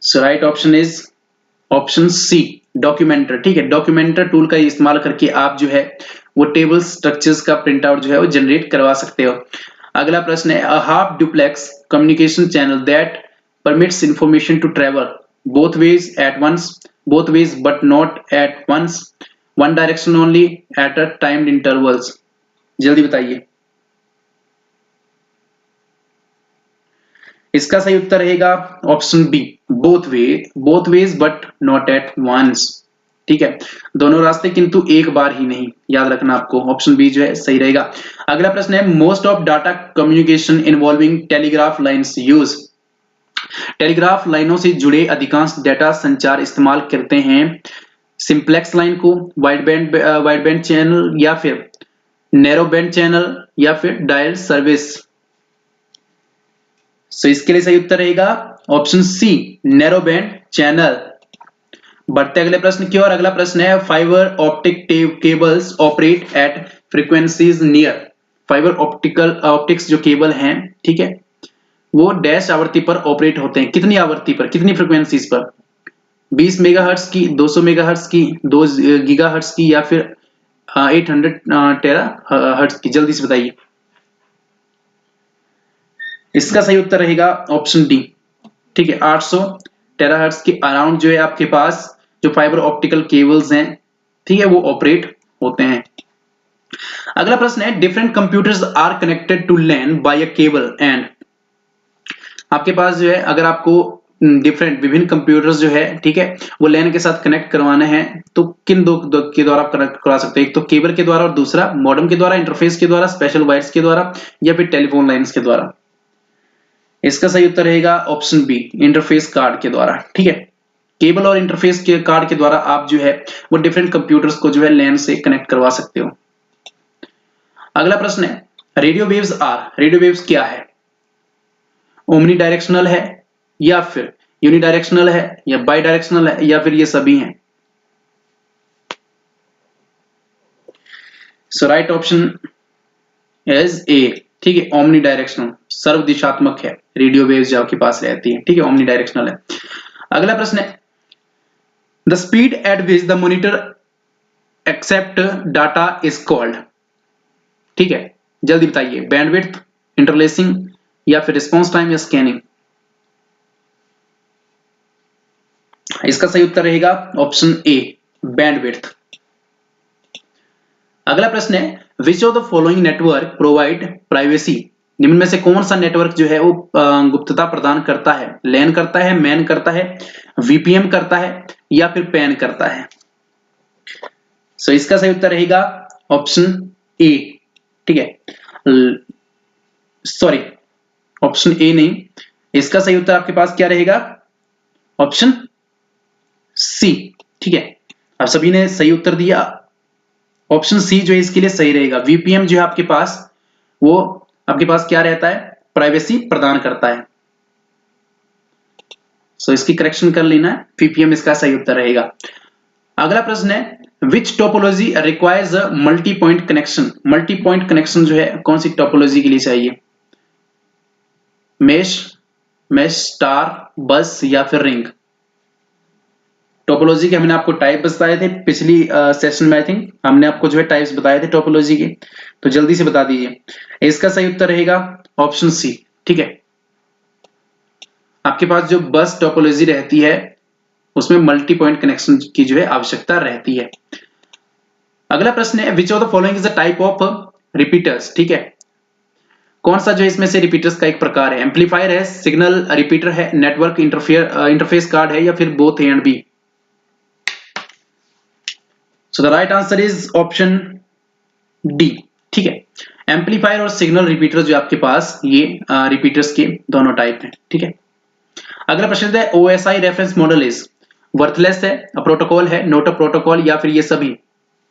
So right option is option C, documenter, ठीक है, डॉक्यूमेंटर टूल का इस्तेमाल करके आप जो है वो टेबल स्ट्रक्चर्स का प्रिंट आउट जो है वो जनरेट करवा सकते हो। अगला प्रश्न है a half duplex communication channel that permits information to travel both ways at once, both ways but not at once, one direction only at a timed intervals? जल्दी बताइए। इसका सही उत्तर रहेगा option B, both ways but not at once, ठीक है, दोनों रास्ते किंतु एक बार ही नहीं, याद रखना आपको, ऑप्शन बी जो है सही रहेगा। अगला प्रश्न है most of data communication involving telegraph lines use, telegraph लाइनों से जुड़े अधिकांश डेटा संचार इस्तेमाल करते हैं सिंप्लेक्स लाइन को, वाइड बैंड चैनल या फिर नैरो बैंड चैनल या फिर डायल सर्विस? सो इसके लिए सही उत्तर रहेगा option C, narrow band channel. बढ़ते अगले प्रश्न की ओर। अगला प्रश्न है fibre optic cables operate at frequencies near, fibre optics जो केबल हैं, ठीक है, वो डैश आवृत्ति पर ऑपरेट होते हैं, कितनी आवृत्ति पर, कितनी फ्रीक्वेंसीज पर? 20 मेगाहर्ट्ज की, 200 मेगाहर्ट्ज की, 2 गीगाहर्ट्ज की या फिर 800 टेराहर्ट्ज की? जल्दी से बताइए। इसका सही उत्तर रहेगा ऑप्शन डी, ठीक है, 800 टेराहर्ट्ज के अराउंड जो है आपके पास जो फाइबर ऑप्टिकल केबल्स हैं, ठीक है, वो ऑपरेट होते हैं। अगला प्रश्न है different computers are connected to LAN by a cable and, आपके पास जो है अगर आपको डिफरेंट विभिन्न कंप्यूटर्स जो है, ठीक है, वो लैन के साथ कनेक्ट करवाना है तो किन दो के द्वारा आप कनेक्ट करवा सकते हो? एक तो केबल के द्वारा और दूसरा मॉडेम के द्वारा, इंटरफेस के द्वारा, स्पेशल वायर्स के द्वारा या फिर टेलीफोन लाइंस के द्वारा? इसका सही उत्तर रहेगा ऑप्शन बी, इंटरफेस कार्ड के द्वारा, ठीक है, केबल और इंटरफेस के कार्ड के द्वारा आप जो है वो डिफरेंट कंप्यूटर्स को जो है लैन से कनेक्ट करवा सकते हो। अगला प्रश्न है रेडियो वेव्स क्या है? ओमनी डायरेक्शनल है या फिर यूनिडायरेक्शनल है या बाई डायरेक्शनल है या फिर ये सभी हैं? सो राइट ऑप्शन इज ए, ठीक है, ओमनी डायरेक्शनल, सर्व दिशात्मक है रेडियो वेव्स जो आपके पास रहती है, ठीक है, ओमनी डायरेक्शनल है। अगला प्रश्न है the speed at which the monitor accept data is called, ठीक है, जल्दी बताइए, बैंडविड्थ, इंटरलेसिंग या फिर रिस्पॉन्स टाइम या स्कैनिंग? इसका सही उत्तर रहेगा ऑप्शन ए, बैंडविड्थ। अगला प्रश्न है which of the following network provide privacy, निम्न में से कौन सा नेटवर्क जो है वो गुप्तता प्रदान करता है? लैन करता है, मैन करता है, वीपीएम करता है या फिर पैन करता है? सो इसका सही उत्तर रहेगा ऑप्शन ए, ठीक है, सॉरी ऑप्शन ए नहीं, इसका सही उत्तर आपके पास क्या रहेगा? ऑप्शन सी, ठीक है, अब सभी ने सही उत्तर दिया, ऑप्शन सी जो है इसके लिए सही रहेगा। वीपीएम जो है आपके पास वो आपके पास क्या रहता है? प्राइवेसी प्रदान करता है। सो इसकी करेक्शन कर लेना है, वीपीएम इसका सही उत्तर रहेगा। अगला प्रश्न है which topology requires a multi point connection, multi point connection जो है कौन सी टोपोलॉजी के लिए चाहिए? मेश, स्टार, बस या फिर रिंग? टोपोलॉजी के हमने आपको टाइप बताए थे पिछली सेशन में, आई थिंक हमने आपको जो है टाइप्स बताए थे टोपोलॉजी के, तो जल्दी से बता दीजिए। इसका सही उत्तर रहेगा ऑप्शन सी, ठीक है, आपके पास जो बस टोपोलॉजी रहती है उसमें मल्टी पॉइंट कनेक्शन की जो है आवश्यकता रहती है। अगला प्रश्न है which of the following is a type of repeaters, ठीक है, कौन सा जो इसमें से रिपीटर्स का एक प्रकार है? एम्पलीफायर है, सिग्नल रिपीटर है, नेटवर्क इंटरफेस कार्ड है या फिर both A and B? So the right answer is option D, ठीक है, एम्पलीफायर और सिग्नल रिपीटर जो आपके पास ये रिपीटर्स के दोनों टाइप हैं, ठीक है। अगला प्रश्न है OSI reference model is worthless है, प्रोटोकॉल है, नोट अ प्रोटोकॉल या फिर ये सभी?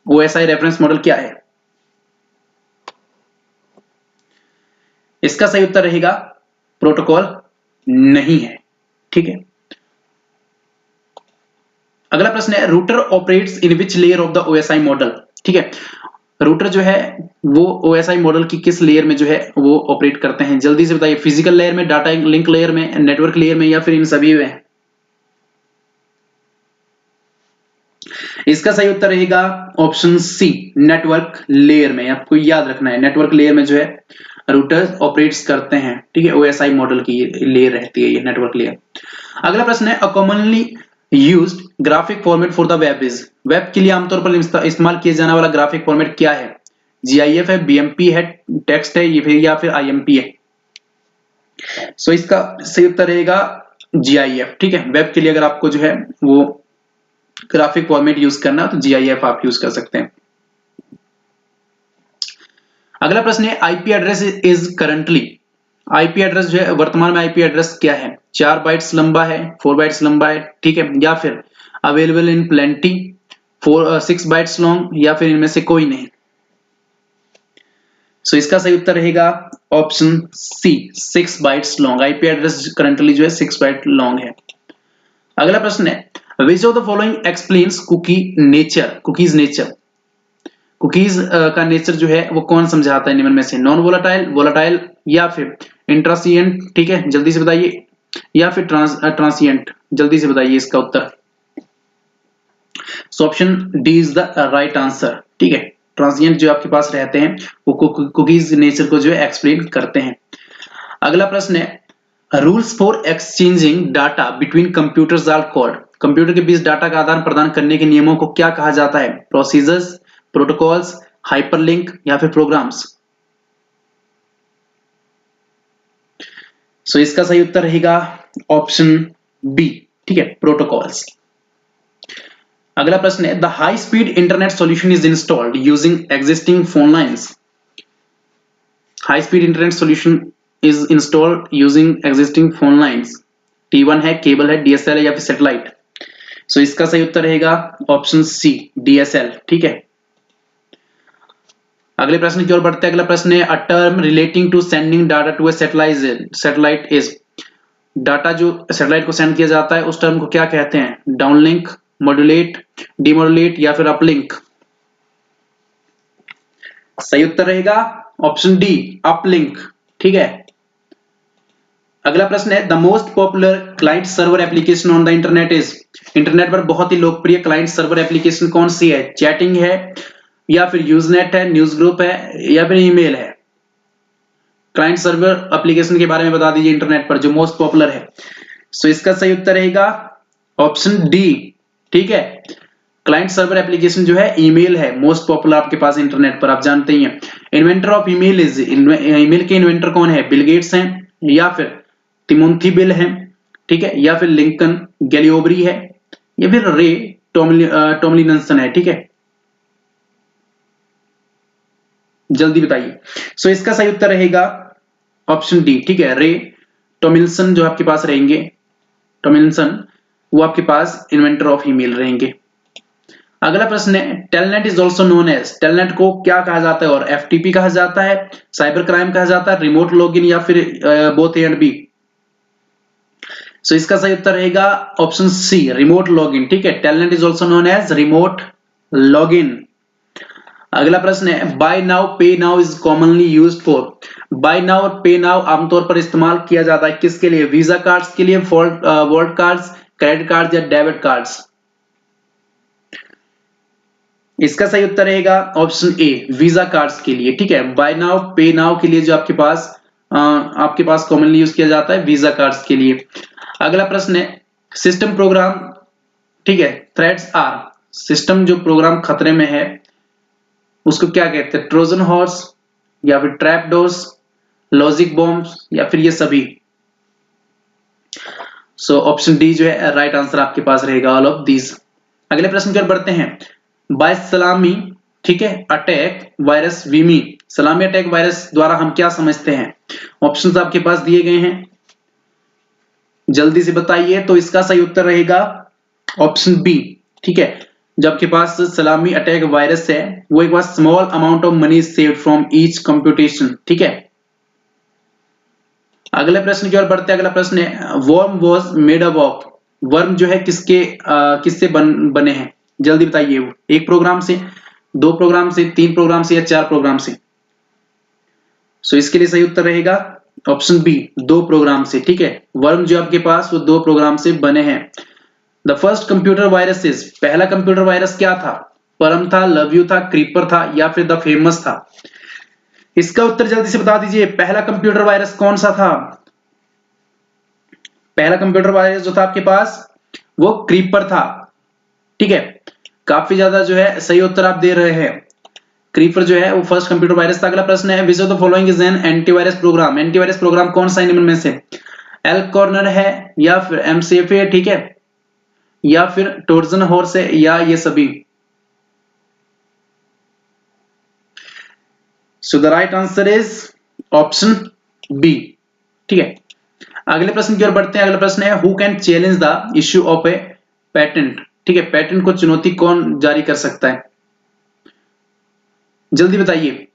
ओएसआई रेफरेंस मॉडल क्या है? इसका सही उत्तर रहेगा प्रोटोकॉल नहीं है, ठीक है। अगला प्रश्न है router operates in which layer of the OSI model, ठीक है, रूटर जो है वो ओएसआई मॉडल की किस लेयर में जो है वो ऑपरेट करते हैं? जल्दी से बताइए, फिजिकल लेयर में, डाटा लिंक लेयर में, नेटवर्क लेयर में या फिर इन सभी में? इसका सही उत्तर रहेगा ऑप्शन सी, नेटवर्क लेयर में। आपको याद रखना है नेटवर्क लेयर में जो है रूटर्स ऑपरेट्स करते हैं, ठीक है, ओएसआई मॉडल की लेयर रहती है ये नेटवर्क लेयर। अगला प्रश्न है a commonly used graphic format for the web is, web के लिए आमतौर पर इस्तेमाल किया जाने वाला ग्राफिक फॉर्मेट क्या है? जीआईएफ है, बीएमपी है, टेक्स्ट है ये या फिर आईएमपी है? सो इसका सही उत्तर रहेगा जीआईएफ, ठीक है, वेब के लिए अगर आपको जो है वो ग्राफिक फॉर्मेट यूज करना है तो जीआईएफ आप यूज कर सकते हैं। अगला प्रश्न है IP address is currently, IP address जो है वर्तमान में आईपी एड्रेस क्या है? 4 बाइट्स लंबा है, 4 बाइट्स लंबा है, ठीक है, या फिर available in plenty, 6 bytes long या फिर इनमें से कोई नहीं? सो इसका सही उत्तर रहेगा option C, 6 bytes long. IP address currently जो है 6 बाइट लॉन्ग है। अगला प्रश्न है which of the following explains cookies nature, cookies का नेचर जो है वो कौन समझाता है निम्न में से? नॉन वोलाटाइल, वोलाटाइल या फिर इंट्रासिएंट, ठीक है, जल्दी से बताइए, या फिर ट्रांसिएंट, जल्दी से बताइए इसका उत्तर। So option D is the right answer, ठीक है, ट्रांसिएंट जो आपके पास रहते हैं वो कुकीज नेचर को जो है एक्सप्लेन करते हैं। अगला प्रश्न है rules for exchanging data between computers are called, computer के बीच डाटा का आदान प्रदान करने के नियमों को क्या कहा जाता है? प्रोसीजर्स, प्रोटोकॉल्स, हाइपरलिंक या फिर प्रोग्राम्स? सो इसका सही उत्तर रहेगा ऑप्शन बी, ठीक है, प्रोटोकॉल्स। अगला प्रश्न है the high speed internet solution is installed using existing phone lines, high speed internet solution is installed using existing phone lines, T1 है, केबल है, डीएसएल है या फिर सैटेलाइट? सो इसका सही उत्तर रहेगा ऑप्शन सी, डीएसएल, ठीक है। अगले प्रश्न की ओर बढ़ते हैं। अगला प्रश्न है, a term relating to sending data to a satellite is, data जो सैटेलाइट को सेंड किया जाता है उस टर्म को क्या कहते हैं? डाउनलिंक, मॉड्यूलेट, डीमॉड्यूलेट या फिर अपलिंक? सही उत्तर रहेगा ऑप्शन डी, अपलिंक। ठीक है। अगला प्रश्न है, the most popular client server application on the internet is, internet पर बहुत ही लोकप्रिय क्लाइंट सर्वर एप्लीकेशन कौन सी है? चैटिंग है या फिर यूजनेट है, न्यूज ग्रुप है या फिर ईमेल है? क्लाइंट सर्वर एप्लीकेशन के बारे में बता दीजिए इंटरनेट पर जो मोस्ट पॉपुलर है। सो इसका सही उत्तर रहेगा ऑप्शन डी। ठीक है, क्लाइंट सर्वर एप्लीकेशन जो है ईमेल है, मोस्ट पॉपुलर आपके पास इंटरनेट पर, आप जानते ही हैं। Inventor of email is, email के इन्वेंटर कौन है? बिल गेट्स हैं या फिर तिमोथी बिल है, ठीक है, या फिर लिंकन गैलियोब्री है या फिर रे टॉमलिनसन है? ठीक है, जल्दी बताइए। सो इसका सही उत्तर रहेगा ऑप्शन डी। ठीक है, रे टॉमलिनसन जो आपके पास रहेंगे, टॉमलिनसन, वो आपके पास इन्वेंटर ऑफ ईमेल रहेंगे। अगला प्रश्न है, telnet is also known as, telnet को क्या कहा जाता है? और एफटीपी कहा जाता है, साइबर क्राइम कहा जाता है, रिमोट लॉगिन या फिर बोथ ए एंड बी? सो इसका सही उत्तर रहेगा ऑप्शन सी, रिमोट लॉगिन। ठीक है, telnet is also known as remote login. अगला प्रश्न है, buy now pay now is commonly used for, buy now और पे नाउ आमतौर पर इस्तेमाल किया जाता है किसके लिए? वीजा कार्ड्स के लिए, वॉल्ट कार्ड्स, क्रेडिट कार्ड्स या डेबिट कार्ड्स? इसका सही उत्तर रहेगा ऑप्शन ए, वीजा कार्ड्स के लिए। ठीक है, बाय नाउ पे नाउ के लिए जो आपके पास कॉमनली यूज किया जाता है वीजा कार्ड्स के लिए। अगला प्रश्न है, सिस्टम प्रोग्राम, ठीक है, थ्रेट्स आर, सिस्टम जो प्रोग्राम खतरे में है उसको क्या कहते हैं? ट्रोजन हॉर्स या फिर ट्रैप डोर्स, लॉजिक बॉम्ब्स या फिर ये सभी? सो ऑप्शन डी जो है राइट आंसर आपके पास रहेगा, ऑल ऑफ दीज। अगले प्रश्न की ओर बढ़ते हैं, बाय सलामी, ठीक है, अटैक वायरस वीमी, सलामी अटैक वायरस द्वारा हम क्या समझते हैं? ऑप्शंस आपके पास दिए गए हैं, जल्दी से बताइए। तो इसका सही उत्तर रहेगा ऑप्शन बी। ठीक है, जो आपके पास सलामी अटैक वायरस है वो एक बार small amount of money saved from each computation. ठीक है, अगले प्रश्न की ओर बढ़ते हैं। अगला प्रश्न है, worm was made up of, worm जो है किससे बने हैं? जल्दी बताइए, वो एक प्रोग्राम से, दो प्रोग्राम से, तीन प्रोग्राम से या चार प्रोग्राम से? सो इसके लिए सही उत्तर रहेगा ऑप्शन बी, दो प्रोग्राम से। ठीक है, वर्म जो आपके पास वो दो प्रोग्राम से बने हैं। The first computer virus is, पहला कंप्यूटर वायरस क्या था? परम था, लव यू था, क्रीपर था या फिर द फेमस था? इसका उत्तर जल्दी से बता दीजिए, पहला कंप्यूटर वायरस कौन सा था? पहला कंप्यूटर वायरस जो था आपके पास वो क्रीपर था। ठीक है, काफी ज्यादा जो है सही उत्तर आप दे रहे हैं, क्रीपर जो है वो फर्स्ट कंप्यूटर वायरस था। अगला प्रश्न है, which of the following is an antivirus program, antivirus program कौन सा इनमें से? एल कॉर्नर है या फिर एमसीएफ है, ठीक है, या फिर ट्रोजन हॉर्स है या ये सभी? So the right answer is option B. ठीक है, अगले प्रश्न की ओर बढ़ते हैं। अगला प्रश्न है, who can challenge the issue of A patent, ठीक है, पेटेंट को चुनौती कौन जारी कर सकता है? जल्दी बताइए,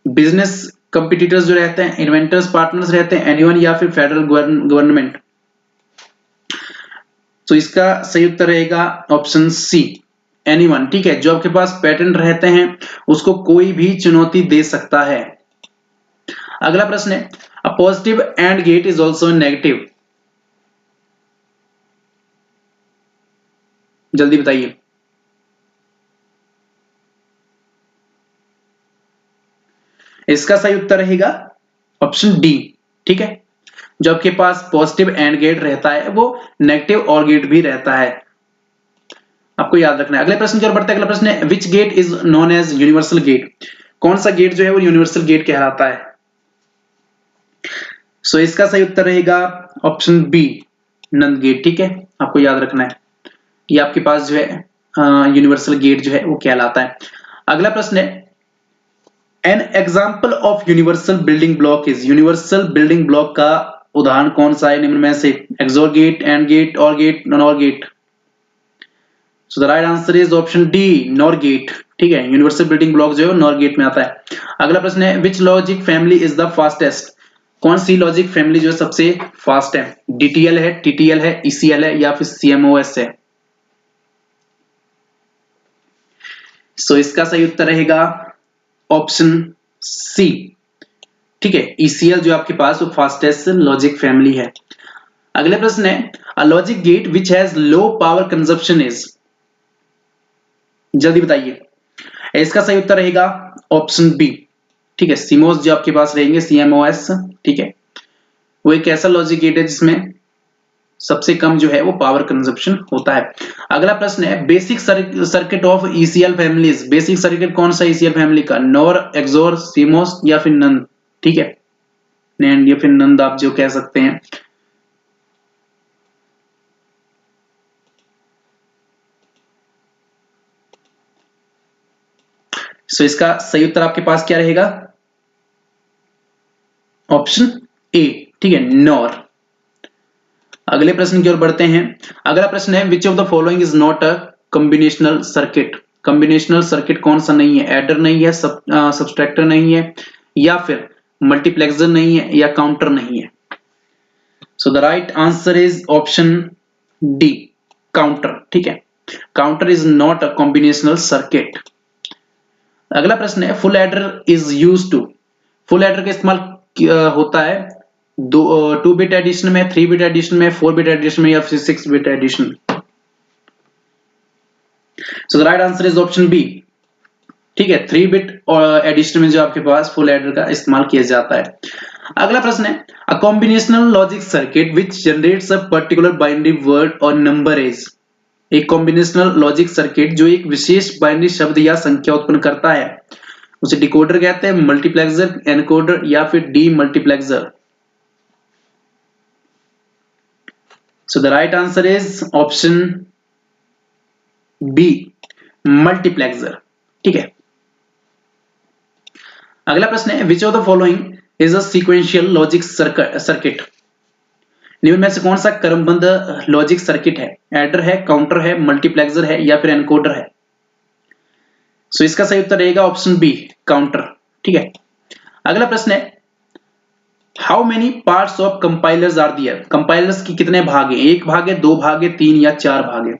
बिजनेस कंपटीटर्स जो रहते हैं, इन्वेंटर्स, पार्टनर्स रहते हैं, एनीवन या फिर फेडरल गवर्नमेंट? तो इसका सही उत्तर रहेगा ऑप्शन सी, एनीवन। ठीक है, जो आपके पास पेटेंट रहते हैं उसको कोई भी चुनौती दे सकता है। अगला प्रश्न है, a positive and gate is also negative, जल्दी बताइए। इसका सही उत्तर रहेगा ऑप्शन डी। ठीक है, जो आपके पास पॉजिटिव एंड गेट रहता है वो नेगेटिव और गेट भी रहता है, आपको याद रखना है। अगले प्रश्न की ओर बढ़ते हैं। अगला प्रश्न है, which gate is known as universal gate, कौन सा गेट जो है वो यूनिवर्सल गेट कहलाता है? सो इसका सही उत्तर रहेगा ऑप्शन बी, नंद गेट। ठीक है, आपको याद रखना है, ये आपके पास जो है यूनिवर्सल गेट जो है वो कहलाता है। अगला प्रश्न है, an example of universal building block is, universal building block का उदाहरण कौन सा है निम्न में से? XOR gate, and gate, or gate, NOR gate? So the right answer is option D, NOR gate. ठीक है, यूनिवर्सल बिल्डिंग ब्लॉक जो है नॉर गेट में आता है। अगला प्रश्न है which logic family is the fastest, कौन सी लॉजिक फैमिली जो सबसे फास्ट है, डीटीएल है, टीटीएल है, ईसीएल है या फिर सीएमओएस है। सो इसका सही उत्तर रहेगा ऑप्शन सी, ठीक है, ईसीएल जो आपके पास वो फास्टेस्ट लॉजिक फैमिली है। अगले प्रश्न है a logic gate which has low power consumption is, जल्दी बताइए। इसका सही उत्तर रहेगा ऑप्शन बी, ठीक है, सीमोस जो आपके पास रहेंगे, सीएमओएस, ठीक है, वो एक ऐसा लॉजिक गेट है जिसमें सबसे कम जो है वो पावर कंजप्शन होता है। अगला प्रश्न है basic circuit of ECL families, basic circuit कौन सा ईसीएल फैमिली का, नॉर, एक्सोर, सीमोस या फिर नंद, ठीक है, नैंड या फिर नंद आप जो कह सकते हैं। सो इसका सही उत्तर आपके पास क्या रहेगा, ऑप्शन ए, ठीक है, नॉर। अगले प्रश्न की ओर बढ़ते हैं। अगला प्रश्न है which of the following is not a combinational circuit, combinational circuit कौन सा नहीं है, एडर नहीं है, सब्सट्रैक्टर नहीं है या फिर मल्टीप्लेक्सर नहीं है या काउंटर नहीं है। So the right answer is option D, counter, ठीक है, counter is not a combinational circuit. अगला प्रश्न है full adder is used to, full adder का इस्तेमाल होता है 2 बिट एडिशन में, 3 बिट एडिशन में, 4 बिट एडिशन में या फिर 6 bit addition. So the right answer is option B, ठीक है, 3 बिट एडिशन में जो आपके पास फुल एडर का इस्तेमाल किया जाता है। अगला प्रश्न है अ combinational logic circuit which generates a particular binary word और नंबर इज, एक कॉम्बिनेशनल लॉजिक सर्किट जो एक विशेष बाइनरी शब्द या संख्या उत्पन्न करता है उसे डिकोडर कहते हैं, मल्टीप्लेक्सर, एनकोडर या फिर demultiplexer. So the right answer is option B, multiplexer, ठीक है। अगला प्रश्न है which of the following is a sequential logic circuit, निम्न में से कौन सा क्रमबद्ध लॉजिक सर्किट है, एडर है, काउंटर है, मल्टीप्लेक्सर है या फिर एनकोडर है। सो इसका सही उत्तर रहेगा ऑप्शन बी, काउंटर, ठीक है। अगला प्रश्न है how many parts of compilers are there, compilers की कितने भाग हैं, 1 भाग है, 2 भाग है, 3 या 4 भाग है।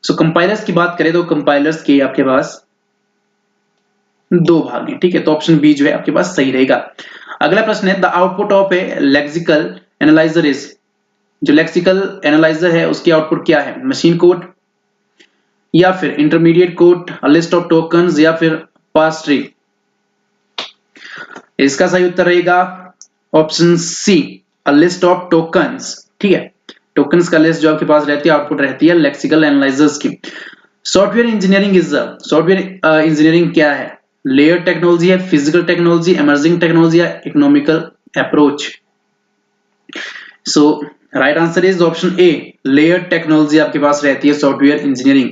सो कंपाइलर्स की बात करें तो कंपाइलर्स के आपके पास 2 भाग हैं, ठीक है, तो ऑप्शन बी जो है आपके पास सही रहेगा। अगला प्रश्न है the output of a lexical analyser is, जो लेक्सिकल एनालाइजर है उसकी आउटपुट क्या है, मशीन कोड या फिर intermediate code, list of tokens या फिर पार्स ट्री। इसका सही उत्तर रहेगा option C, a list of tokens, ठीक है, टोकन्स का लिस्ट जो आपके पास रहती है आउटपुट रहती है लेक्सिकल एनालाइजर्स की। Software engineering is, software engineering क्या है, लेयर टेक्नोलॉजी है, फिजिकल टेक्नोलॉजी, इमर्जिंग टेक्नोलॉजी या economical approach. So right answer is option A, layer technology आपके पास रहती है सॉफ्टवेयर इंजीनियरिंग।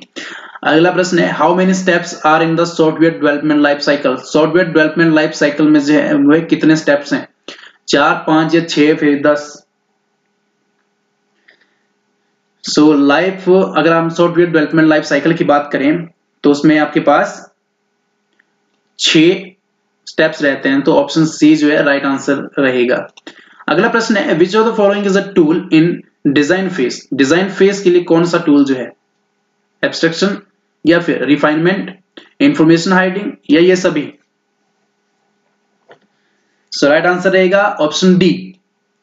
अगला प्रश्न है how many steps are in the software development life cycle, software development life cycle में जो है वो कितने स्टेप्स हैं, 4, 5 या 6 फिर 10। सो लाइफ, अगर हम सॉफ्टवेयर डेवलपमेंट लाइफ साइकिल की बात करें तो उसमें आपके पास 6 स्टेप्स रहते हैं, तो ऑप्शन सी जो है राइट आंसर रहेगा। अगला प्रश्न है which of the following is a tool in design phase, design phase के लिए कौन सा टूल जो है, एब्स्ट्रैक्शन या फिर रिफाइनमेंट, इंफॉर्मेशन हाइडिंग या ये सभी। सो राइट आंसर रहेगा ऑप्शन डी,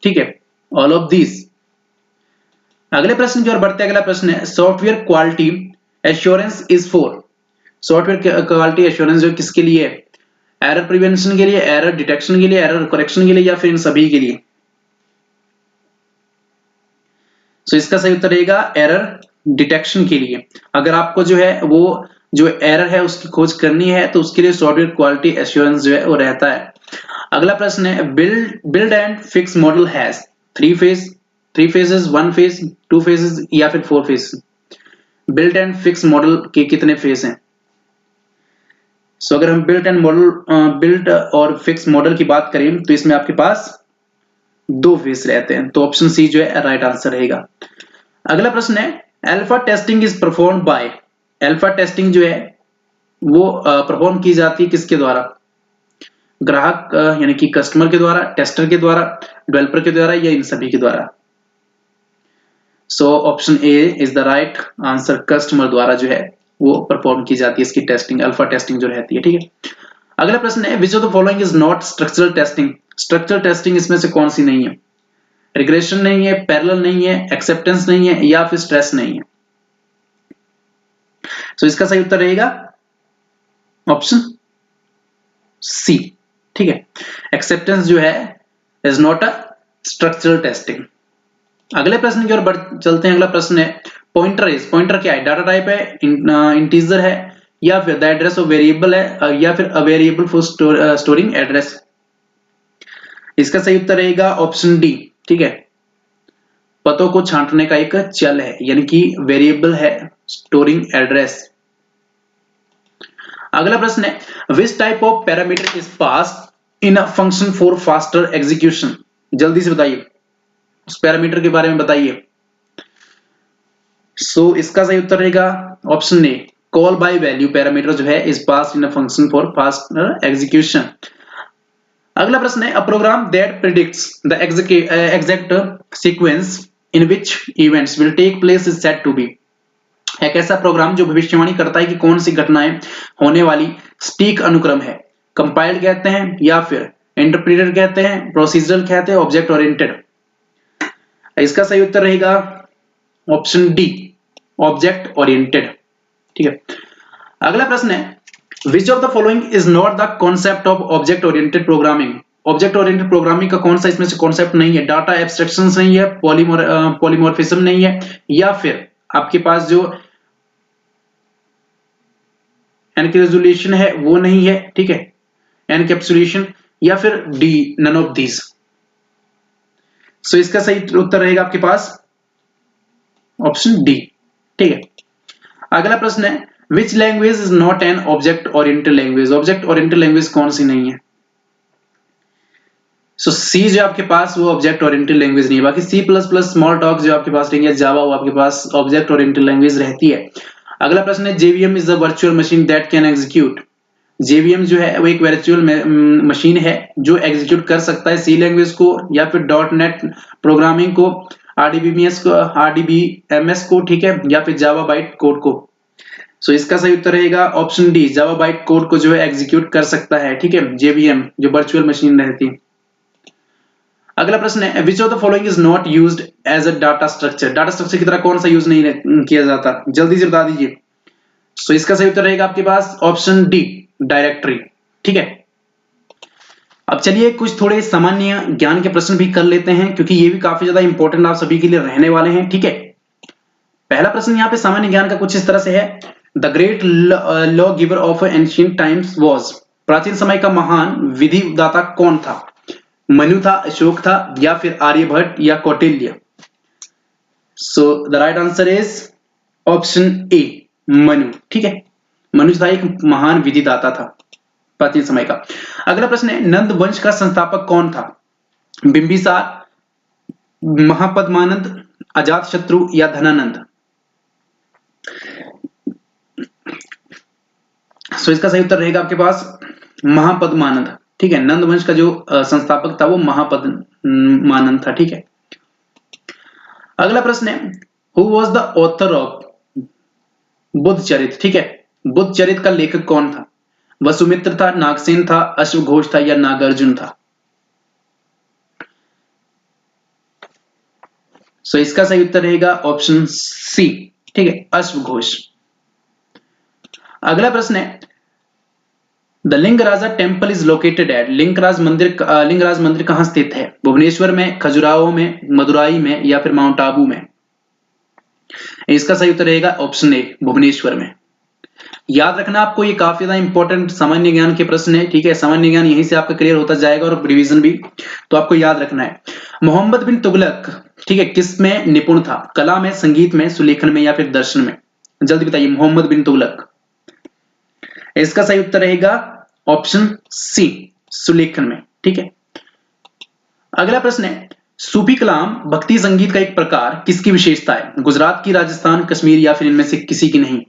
ठीक है, ऑल ऑफ दीज। अगले प्रश्न की ओर बढ़ते हैं। अगला प्रश्न है software quality assurance is for, software quality assurance जो किसके लिए है, एरर प्रिवेंशन के लिए, एरर डिटेक्शन के लिए, एरर करेक्शन के लिए या फिर इन सभी के लिए। सो इसका सही उत्तर रहेगा एरर डिटेक्शन के लिए। अगर आपको जो है वो जो एरर है उसकी खोज करनी है तो उसके लिए सॉफ्टवेयर क्वालिटी एश्योरेंस जो है वो रहता है। अगला प्रश्न है build and fix model has 3 phases, 1 phase, 2 phases या फिर 4 phase. Build and fix model के कितने फेज हैं। सो अगर हम बिल्ड और फिक्स मॉडल की बात करें तो इसमें आपके पास 2 फेज रहते हैं, तो ऑप्शन सी जो है राइट आंसर रहेगा। अगला प्रश्न है alpha testing is performed by, alpha testing जो है वो परफॉर्म की जाती है किसके द्वारा? ग्राहक यानी कि कस्टमर के द्वारा, टेस्टर के द्वारा, डेवलपर के द्वारा, या इन सभी के द्वारा? सो option A is the right answer. Customer द्वारा जो है वो परफॉर्म की जाती है इसकी टेस्टिंग, अल्फा टेस्टिंग जो रहती है। ठीक है, अगला प्रश्न है which of the following is not structural testing? Structural testing इसमें से कौन सी नहीं है? रिग्रेशन नहीं है, पैरेलल नहीं है, एक्सेप्टेंस नहीं है, या फिर स्ट्रेस नहीं है? सो इसका सही उत्तर रहेगा ऑप्शन सी। ठीक है, एक्सेप्टेंस जो है is not a structural testing. अगले प्रश्न की ओर बढ़ चलते हैं। अगला प्रश्न है पॉइंटर इज, पॉइंटर क्या है? डाटा टाइप है, इंटीजर है, या फिर द एड्रेस ऑफ वेरिएबल है, या फिर a variable for storing address? इसका सही उत्तर रहेगा ऑप्शन डी। ठीक है, पतों को छांटने का एक चल है, यानी कि वेरिएबल है स्टोरिंग एड्रेस। अगला प्रश्न है which type of parameter is passed in a function for faster execution? जल्दी से बताइए, उस पैरामीटर के बारे में बताइए। सो इसका सही उत्तर रहेगा option A, call by value parameter जो है is passed in a function for faster execution. अगला प्रश्न है a program that predicts the exact sequence in which events will take place is said to be. एक ऐसा programme जो भविष्यवाणी करता है कि कौन सी घटनाएं होने वाली, सटीक अनुक्रम है। कंपाइल्ड कहते हैं, या फिर इंटरप्रेटेड कहते हैं, प्रोसीजरल कहते हैं, ऑब्जेक्ट ओरिएंटेड? इसका सही उत्तर रहेगा ऑप्शन डी, ऑब्जेक्ट ओरिएंटेड। ठीक है, अगला प्रश्न है which of the following is not the concept of object oriented programming? Object oriented programming का कौन सा इसमें से कॉन्सेप्ट नहीं है? डाटा एब्स्ट्रैक्शंस नहीं है, पॉलीमॉर्फिज्म नहीं है, या फिर आपके पास जो एनकैप्सुलेशन है वो नहीं है? ठीक है, एनकैप्सुलेशन, या फिर डी, नन ऑफ दीज? सो इसका सही उत्तर रहेगा आपके पास ऑप्शन डी। ठीक है, अगला प्रश्न है which language is not an object oriented language? Object oriented language कौन सी नहीं है? सो सी जो आपके पास वो ऑब्जेक्ट ओरिएंटेड लैंग्वेज नहीं है। बाकी C plus plus, Smalltalk जो आपके पास रहेंगे, जावा वो आपके पास ऑब्जेक्ट ओरिएंटेड लैंग्वेज रहती है। अगला प्रश्न है JVM is the virtual machine that can execute? JVM जो है वो एक वर्चुअल मशीन है जो एग्जीक्यूट कर सकता है सी लैंग्वेज को, या फिर डॉट नेट प्रोग्रामिंग को, आरडीबीएमएस को, आरडीबीएमएस को, ठीक है, या फिर जावा बाइट कोड को? सो इसका सही उत्तर रहेगा ऑप्शन डी, जावा बाइट कोड को जो है एग्जीक्यूट कर सकता है। ठीक है, जेवीएम जो वर्चुअल मशीन रहती है। अगला प्रश्न है which of the following is not used as a data structure? Data structure की तरह कौन सा यूज नहीं किया जाता? जल्दी से बता दीजिए। सो इसका सही उत्तर रहेगा आपके पास ऑप्शन डी, डायरेक्टरी। ठीक है, अब चलिए कुछ थोड़े सामान्य ज्ञान के प्रश्न भी कर लेते हैं, क्योंकि ये भी काफी ज्यादा इंपॉर्टेंट आप सभी के लिए रहने वाले हैं। ठीक है, पहला प्रश्न यहाँ पे सामान्य ज्ञान का कुछ इस तरह से है the great law giver of ancient times was? प्राचीन समय का महान विधिदाता कौन था? मनु था, अशोक था, या फिर आर्यभट्ट या कौटिल्य? सो the right answer is option ए, मनु। ठीक है, मनु था एक महान विधिदाता था प्राचीन समय का। अगला प्रश्न है नंद वंश का संस्थापक कौन था? बिंबिसार, महापद्मानंद, अजातशत्रु, या धनानंद? सो इसका सही उत्तर रहेगा आपके पास महापद्मानंद। ठीक है, नंद वंश का जो संस्थापक था वो महापद्मानंद था। ठीक है, अगला प्रश्न है who was the author of Buddhacharita? ठीक है, बुद्धचरित का लेखक कौन था? वसुमित्र था, नागसेन था, अश्वघोष था, या नागार्जुन था? सो इसका सही उत्तर रहेगा ऑप्शन सी। ठीक है, अश्वघोष। अगला प्रश्न है the Lingaraja temple is located at? Lingaraj मंदिर कहां स्थित है? भुवनेश्वर में, खजुराहो में, मदुराई में, या फिर माउंट आबू में? इसका सही उत्तर रहेगा ऑप्शन ए, भुवनेश्वर में। याद रखना आपको ये काफी ज्यादा इंपॉर्टेंट सामान्य ज्ञान के प्रश्न है। ठीक है, सामान्य ज्ञान यहीं से आपका क्लियर होता जाएगा और रिवीजन भी, तो आपको याद रखना है। मोहम्मद बिन तुगलक, ठीक है, किस में निपुण था? कला में, संगीत में, सुलेखन में, या फिर दर्शन में? जल्दी बताइए, मोहम्मद बिन तुगलक। इसका सही उत्तर रहेगा ऑप्शन सी, सुलेखन में। ठीक है, अगला प्रश्न है सूफी कलाम भक्ति संगीत का एक प्रकार किसकी विशेषता है? गुजरात की, राजस्थान, कश्मीर, या फिर इनमें से किसी की नहीं?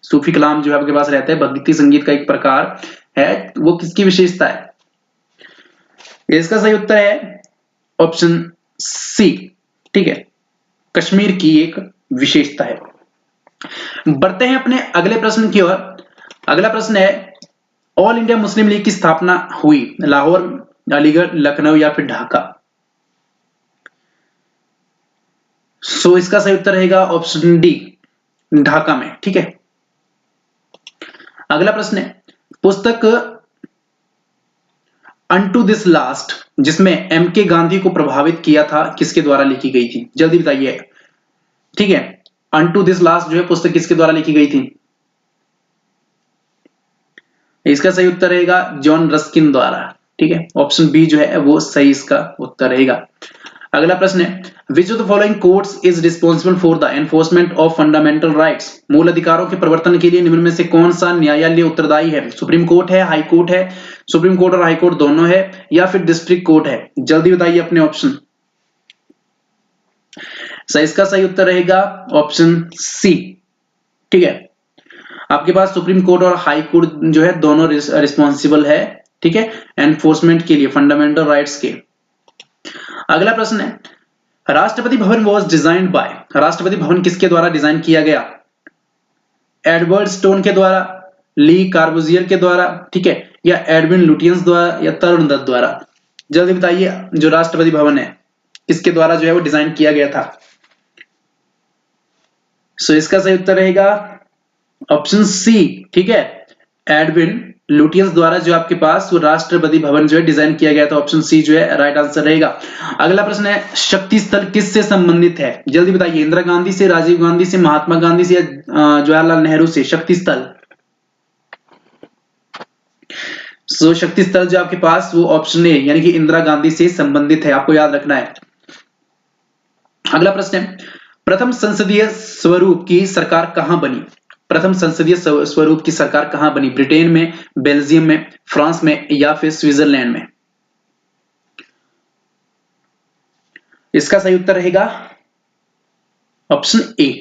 सूफी कलाम जो है आपके पास रहता है, भक्ति संगीत का एक प्रकार है, वो किसकी विशेषता है? इसका सही उत्तर है ऑप्शन सी, ठीक है, कश्मीर की एक विशेषता है। बढ़ते हैं अपने अगले प्रश्न की ओर। अगला प्रश्न है, ऑल इंडिया मुस्लिम लीग की स्थापना हुई लाहौर, अलीगढ़, लखनऊ या फिर ढाका? सो इसका सही उत्तर रहेगा ऑप्शन डी, ढाका में, ठीक है। अगला प्रश्न है, पुस्तक अनटू दिस लास्ट जिसमें एम के गांधी को प्रभावित किया था, किसके द्वारा लिखी गई थी? जल्दी बताइए, ठीक है। अनटू दिस लास्ट जो है पुस्तक किसके द्वारा लिखी गई थी? इसका सही उत्तर रहेगा जॉन रस्किन द्वारा, ठीक है। ऑप्शन बी जो है वो सही इसका उत्तर रहेगा। अगला प्रश्न है, which of the following courts is responsible for the enforcement of fundamental rights? मूल अधिकारों के प्रवर्तन के लिए निम्न में से कौन सा न्यायालय उत्तरदायी है? सुप्रीम कोर्ट है, हाई कोर्ट है, सुप्रीम कोर्ट और हाई कोर्ट दोनों है, या फिर डिस्ट्रिक्ट कोर्ट है? जल्दी बताइए अपने ऑप्शन। सही, इसका सही उत्तर रहेगा ऑप्शन सी, ठीक है। आपके पास सुप्रीम कोर्ट और हाई कोर्ट जो है दोनों रिस्पॉन्सिबल है, ठीक है, एनफोर्समेंट के लिए, फंडामेंटल राइट्स के। अगला प्रश्न है, Rashtrapati Bhavan was designed bye, Rashtrapati Bhavan किसके द्वारा डिजाइन किया गया? एडवर्ड स्टोन के द्वारा, ली कार्बुजियर के द्वारा, ठीक है, या एडविन लुटियंस द्वारा, या तरुण दत्त द्वारा? जल्दी बताइए, जो राष्ट्रपति भवन है किसके द्वारा जो है वो डिजाइन किया गया था? सो इसका सही उत्तर रहेगा ऑप्शन सी, ठीक है, एडविन लुटियंस द्वारा जो आपके पास वो राष्ट्रपति भवन जो है डिजाइन किया गया था। ऑप्शन सी जो है राइट आंसर रहेगा। अगला प्रश्न है, शक्ति स्थल किससे संबंधित है? जल्दी बताइए, इंदिरा गांधी से, राजीव गांधी से, महात्मा गांधी से, या जवाहरलाल नेहरू से? शक्ति स्थल, सो शक्ति स्थल जो आपके पास वो ऑप्शन ए यानी कि इंदिरा गांधी से संबंधित है, आपको याद रखना है। अगला प्रश्न है, प्रथम संसदीय स्वरूप की सरकार कहां बनी? प्रथम संसदीय स्वरूप की सरकार कहां बनी? ब्रिटेन में, बेल्जियम में, फ्रांस में, या फिर स्विट्जरलैंड में? इसका सही उत्तर रहेगा ऑप्शन ए,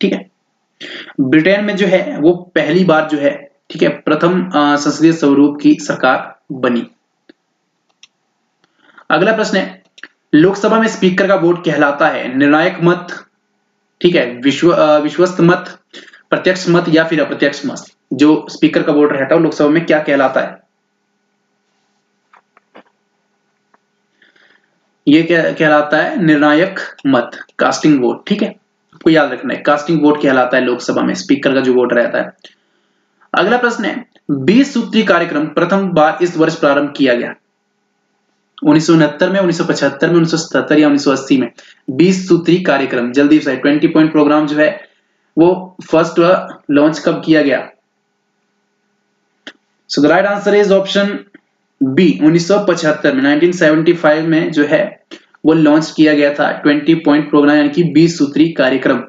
ठीक है, ब्रिटेन में जो है वो पहली बार जो है, ठीक है, प्रथम संसदीय स्वरूप की सरकार बनी। अगला प्रश्न है, लोकसभा में स्पीकर का वोट कहलाता है निर्णायक मत, ठीक है, विश्वस्त मत, प्रत्यक्ष मत, या फिर अप्रत्यक्ष मत? जो स्पीकर का वोट रहता है लोकसभा में क्या कहलाता है? ये क्या कहलाता है? निर्णायक मत, कास्टिंग वोट, ठीक है, आपको याद रखना है, कास्टिंग वोट कहलाता है लोकसभा में स्पीकर का जो वोट रहता है। अगला प्रश्न है, 20 सूत्री कार्यक्रम प्रथम बार इस वर्ष प्रारंभ किया गया? 1969 में, 1975 में, 1977 या 1980 में? 20 सूत्री कार्यक्रम, जल्दी से 20 पॉइंट प्रोग्राम जो है वो फर्स्ट लॉन्च कब किया गया? So the right answer is option B, 1975 में, 1975 में जो है वो लॉन्च किया गया था 20 पॉइंट प्रोग्राम यानी कि 20 सूत्री कार्यक्रम।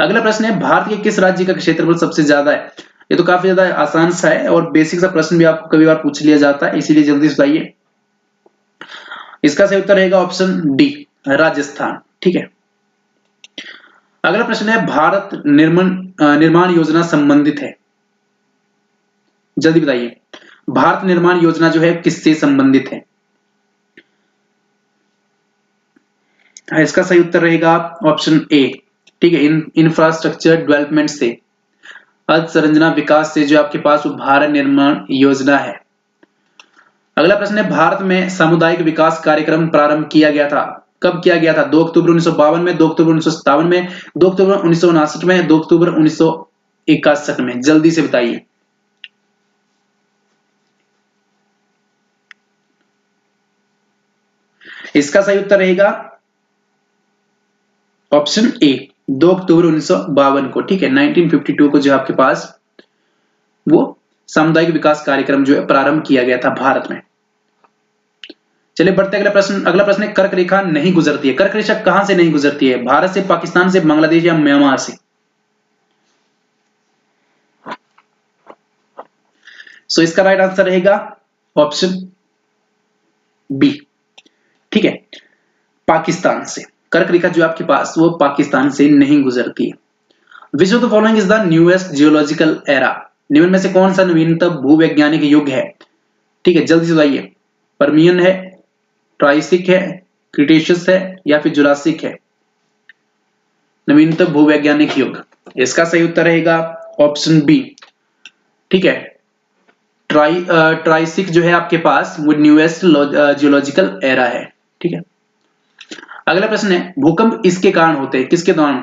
अगला प्रश्न है, भारत के किस राज्य का क्षेत्रफल सबसे ज्यादा है? ये तो काफी ज्यादा आसान सा है और बेसिक सा प्रश्न भी आपको कभी बार पूछ लिया जाता है, इसीलिए जल्दी से बताइए। इसका सही उत्तर रहेगा ऑप्शन डी, राजस्थान, ठीक है। अगला प्रश्न है, भारत निर्माण योजना संबंधित है? जल्दी बताइए, भारत निर्माण योजना जो है किससे संबंधित है? इसका सही उत्तर रहेगा ऑप्शन ए, ठीक है, इंफ्रास्ट्रक्चर डेवलपमेंट से, अधसंरचना विकास से जो आपके पास वो भारत निर्माण योजना है। अगला प्रश्न है, भारत में सामुदायिक विकास कार्यक्रम प्रारंभ किया गया था, कब किया गया था? 2 अक्टूबर 1952 में, 2 अक्टूबर 1957 में, 2 अक्टूबर 1959 में, 2 अक्टूबर 1961 में? जल्दी से बताइए। इसका सही उत्तर रहेगा ऑप्शन ए, 2 अक्टूबर 1952 को, ठीक है, 1952 को जो आपके पास वो सामुदायिक विकास कार्यक्रम जो है प्रारंभ किया गया था भारत में। चलिए बढ़ते अगला प्रश्न। अगला प्रश्न है, कर्क रेखा नहीं गुजरती है? कर्क रेखा कहां से नहीं गुजरती है? भारत से, पाकिस्तान से, बांग्लादेश या म्यांमार से? सो इसका राइट आंसर रहेगा ऑप्शन बी, ठीक है, पाकिस्तान से। कर्क रेखा जो आपके पास वो पाकिस्तान से नहीं गुजरती है। Which of the following is the newest geological era, निम्न में से कौन सा नवीनतम भूवैज्ञानिक युग है? ठीक है, जल्दी से बताइए। परमियन है, ट्राइसिक है, क्रिटेशियस है या फिर जुरासिक है? नवीनतम भूवैज्ञानिक युग, इसका सही उत्तर रहेगा ऑप्शन बी। ठीक है, ट्राइसिक जो है आपके पास वो न्यूएस्ट जियोलॉजिकल एरा है। ठीक है, अगला प्रश्न है, भूकंप इसके कारण होते हैं, किसके दौरान?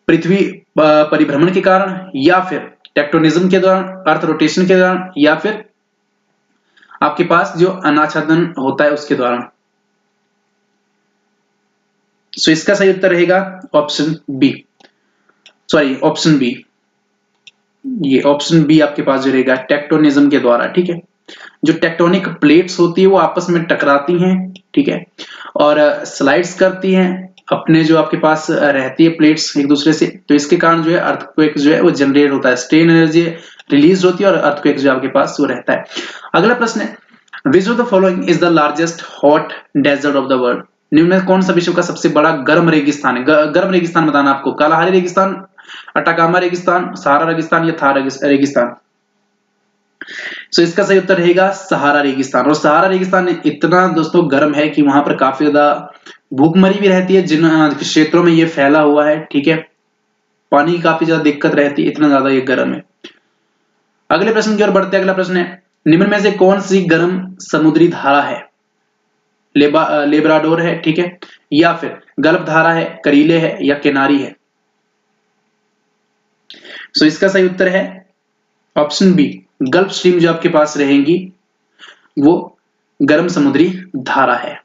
पृथ्वी परिभ्रमण के कारण, या फिर टेक्टोनिज्म के दौरान, अर्थ रोटेशन के दौरान, या फिर आपके पास जो अनाच्छादन होता है उसके दौरान? सो इसका सही उत्तर रहेगा option B, sorry option B, ये ऑप्शन बी आपके पास जो रहेगा टेक्टोनिज्म के द्वारा। ठीक है, जो टेक्टोनिक प्लेट्स होती है वो आपस में टकराती हैं, ठीक है, और स्लाइड्स करती हैं, अपने जो आपके पास रहती है प्लेट्स एक दूसरे से, तो इसके कारण जो है अर्थक्वेक जो है वो जनरेट होता है, स्ट्रेन एनर्जी रिलीज होती है और अर्थक्वेक जो आपके पास वो रहता है। अगला प्रश्न है, which of the following is the largest hot desert of the world, निम्न में कौन सा विश्व का सबसे बड़ा गर्म रेगिस्तान है? गर्म रेगिस्तान बताना आपको, कालाहारी रेगिस्तान, अटाकामा रेगिस्तान, सहारा रेगिस्तान या थार रेगिस्तान? सो इसका सही उत्तर रहेगा सहारा रेगिस्तान। और सहारा रेगिस्तान इतना दोस्तों गर्म है कि वहां पर काफी ज्यादा भूखमरी भी रहती है, जिन क्षेत्रों में ये फैला हुआ है। ठीक है, पानी की काफी ज्यादा दिक्कत रहती है, इतना ज्यादा ये गर्म है। अगले प्रश्न की ओर बढ़ते हैं। अगला प्रश्न है, निम्न में से कौन सी गर्म समुद्री धारा है? लेब्राडोर है, ठीक है, या फिर गल्फ धारा है, करीले है या किनारी है? सो इसका सही उत्तर है ऑप्शन बी, गल्फ स्ट्रीम जो आपके पास रहेंगी वो गर्म समुद्री धारा है।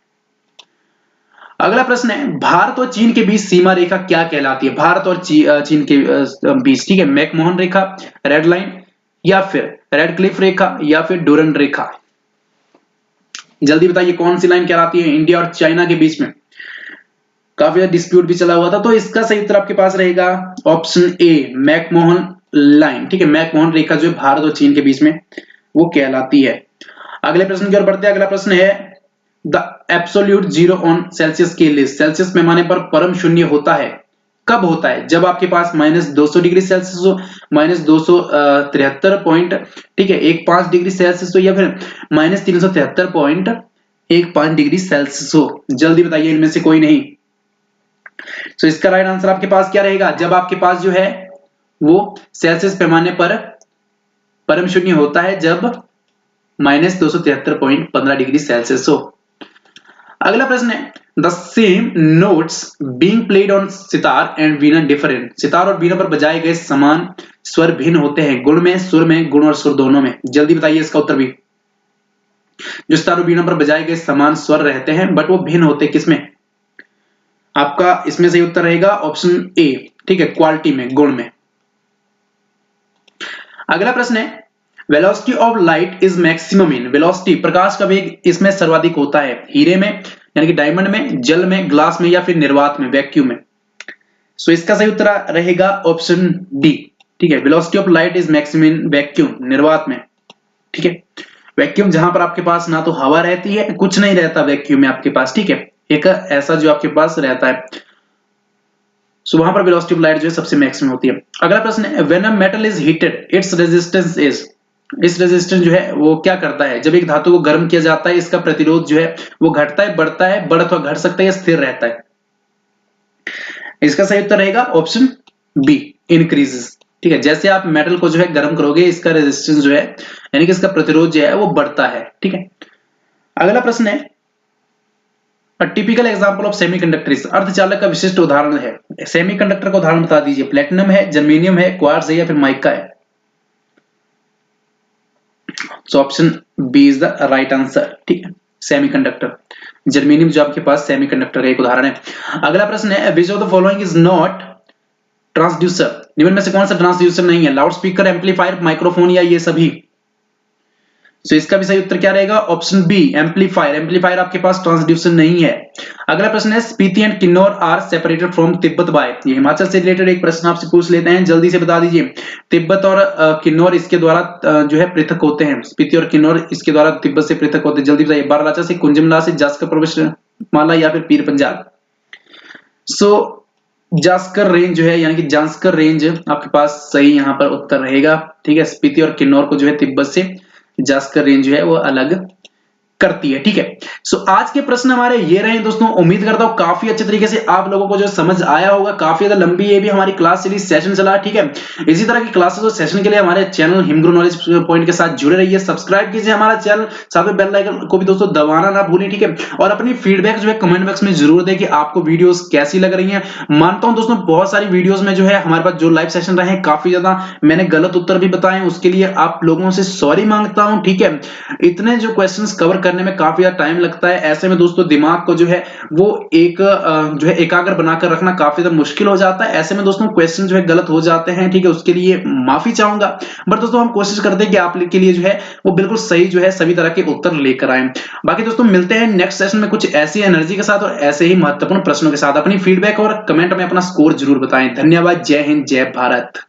अगला प्रश्न है, भारत और चीन के बीच सीमा रेखा क्या कहलाती है? भारत और चीन के बीच, ठीक है, मैकमोहन रेखा, रेड लाइन, या फिर रेड क्लिफ रेखा, या फिर डूरंड रेखा? जल्दी बताइए कौन सी लाइन कहलाती है? इंडिया और चाइना के बीच में काफी ज्यादा डिस्प्यूट भी चला हुआ था, तो इसका सही उत्तर आपके पास रहेगा ऑप्शन ए, मैकमोहन लाइन। ठीक है, मैकमोहन रेखा जो भारत और चीन के बीच में वो कहलाती है। अगले प्रश्न की ओर बढ़ते हैं। अगला प्रश्न है, the absolute zero on Celsius scale is, Celsius पैमाने पर परम शून्य होता है, कब होता है? जब आपके पास -200 डिग्री सेल्सियस हो, -273 पॉइंट, ठीक है, 15 डिग्री सेल्सियस हो, या फिर -373.15 डिग्री सेल्सियस हो? जल्दी बताइए, इनमें से कोई नहीं। तो इसका राइट आंसर आपके पास क्या रहेगा? जब आपके पास जो है वो सेल्सियस पैमाने पर परम शून्य होता है, जब -273.15 डिग्री सेल्सियस हो। अगला प्रश्न है, the same notes being played on sitar and Veena different, sitar और वीणा पर बजाए गए समान स्वर भिन्न होते हैं, गुण में, सुर में, गुण और सुर दोनों में? जल्दी बताइए इसका उत्तर भी। जो सितार और वीणा पर बजाए गए समान स्वर रहते हैं बट वो भिन्न होते किसमें? आपका इसमें सही उत्तर रहेगा ऑप्शन ए, ठीक है, क्वालिटी में, गुण में। अगला प्रश्न है, velocity of light is maximum in, velocity प्रकाश का वेग इसमें सर्वाधिक होता है, हीरे में यानी कि डायमंड में, जल में, ग्लास में, या फिर निर्वात में, वैक्यूम में? सो इसका सही उत्तर रहेगा ऑप्शन डी, ठीक है, velocity of light is maximum in vacuum, निर्वात में। ठीक है, वैक्यूम जहां पर आपके पास ना तो हवा रहती है, कुछ नहीं रहता वैक्यूम में आपके पास, ठीक है, एक ऐसा जो आपके पास रहता है, सो वहां पर वेलोसिटी ऑफ लाइट जो है सबसे मैक्सिमम होती है। अगला प्रश्न है, when a metal is heated its resistance is, इस रेजिस्टेंस जो है वो क्या करता है? जब एक धातु को गर्म किया जाता है इसका प्रतिरोध जो है वो घटता है, बढ़ता है, बढ़ अथवा घट सकता है या स्थिर रहता है? इसका सही उत्तर रहेगा ऑप्शन बी, इंक्रीजेस। ठीक है, जैसे आप मेटल को जो है गर्म करोगे इसका रेजिस्टेंस जो है यानी कि इसका प्रतिरोध जो है वो बढ़ता है। ठीक है, अगला प्रश्न है, A typical example of semiconductor is, अर्धचालक का विशिष्ट उदाहरण है, सेमीकंडक्टर का उदाहरण बता दीजिए। प्लेटिनम है, जर्मेनियम है, क्वार्ट्ज है या फिर माइका है? So option B is the right answer. ठीक है, सेमीकंडक्टर, जर्मेनियम जो आपके पास सेमीकंडक्टर का एक उदाहरण है। अगला प्रश्न है, which of the following is not transducer, निम्न में से कौन सा ट्रांसड्यूसर नहीं है? लाउड स्पीकर, एम्पलीफायर, माइक्रोफोन या ये सभी? सो इसका भी सही उत्तर क्या रहेगा? ऑप्शन बी, एम्पलीफायर, एम्पलीफायर आपके पास ट्रांसड्यूसर नहीं है। अगला प्रश्न है, Spiti and Kinnaur are separated from Tibet by, ये हिमाचल से रिलेटेड एक प्रश्न आपसे पूछ लेते हैं, जल्दी से बता दीजिए। तिब्बत और किन्नौर इसके द्वारा जो है पृथक होते हैं, स्पीति और किन्नौर इसके द्वारा तिब्बत से पृथक होते हैं, जल्दी बताइए। बारालाचा से, कुंजमला से, जास्कर पर्वतमाला या फिर पीर पंजाल? सो जास्कर रेंज जो है यानी कि जास्कर रेंज आपके पास सही यहाँ पर उत्तर रहेगा। ठीक है, स्पीति और किन्नौर को जो है तिब्बत से जास्कर रेंज जो है वो अलग करती है। ठीक है, सो आज के प्रश्न हमारे ये रहे दोस्तों। उम्मीद करता हूं काफी अच्छे तरीके से आप लोगों को जो समझ आया होगा। काफी ज्यादा लंबी ये भी हमारी क्लास सीरीज सेशन चला है। ठीक है, इसी तरह की क्लासेस और सेशन के लिए हमारे चैनल हिमग्रो नॉलेज पॉइंट के साथ जुड़े रहिए, सब्सक्राइब कीजिए हमारा चैनल, साथ में बेल आइकन को भी दोस्तों दबाना ना भूलें। ठीक है, और अपनी फीडबैक जो है कमेंट बॉक्स में जरूर दें कि आपको वीडियोस कैसी लग रही हैं। मानता हूं दोस्तों बहुत सारी वीडियोस में जो है हमारे पास जो लाइव सेशन रहे हैं काफी ज्यादा मैंने गलत उत्तर भी बताए, उसके लिए आप लोगों से सॉरी मांगता हूं। ठीक है, इतने जो क्वेश्चंस कवर करने में काफी ज्यादा टाइम लगता है, ऐसे में दोस्तों दिमाग को जो है वो एक जो है एकाग्र बनाकर रखना काफी ज्यादा मुश्किल हो जाता है। ऐसे में दोस्तों क्वेश्चन जो है गलत हो जाते हैं। ठीक है, उसके लिए माफी चाहूंगा, बट दोस्तों हम कोशिश करते हैं कि आप के लिए जो है वो बिल्कुल सही जो है सभी तरह के उत्तर लेकर आए। बाकी दोस्तों मिलते हैं नेक्स्ट सेशन में कुछ ऐसी एनर्जी के साथ और ऐसे ही महत्वपूर्ण प्रश्नों के साथ। अपनी फीडबैक और कमेंट में अपना स्कोर जरूर बताएं। धन्यवाद, जय हिंद, जय भारत।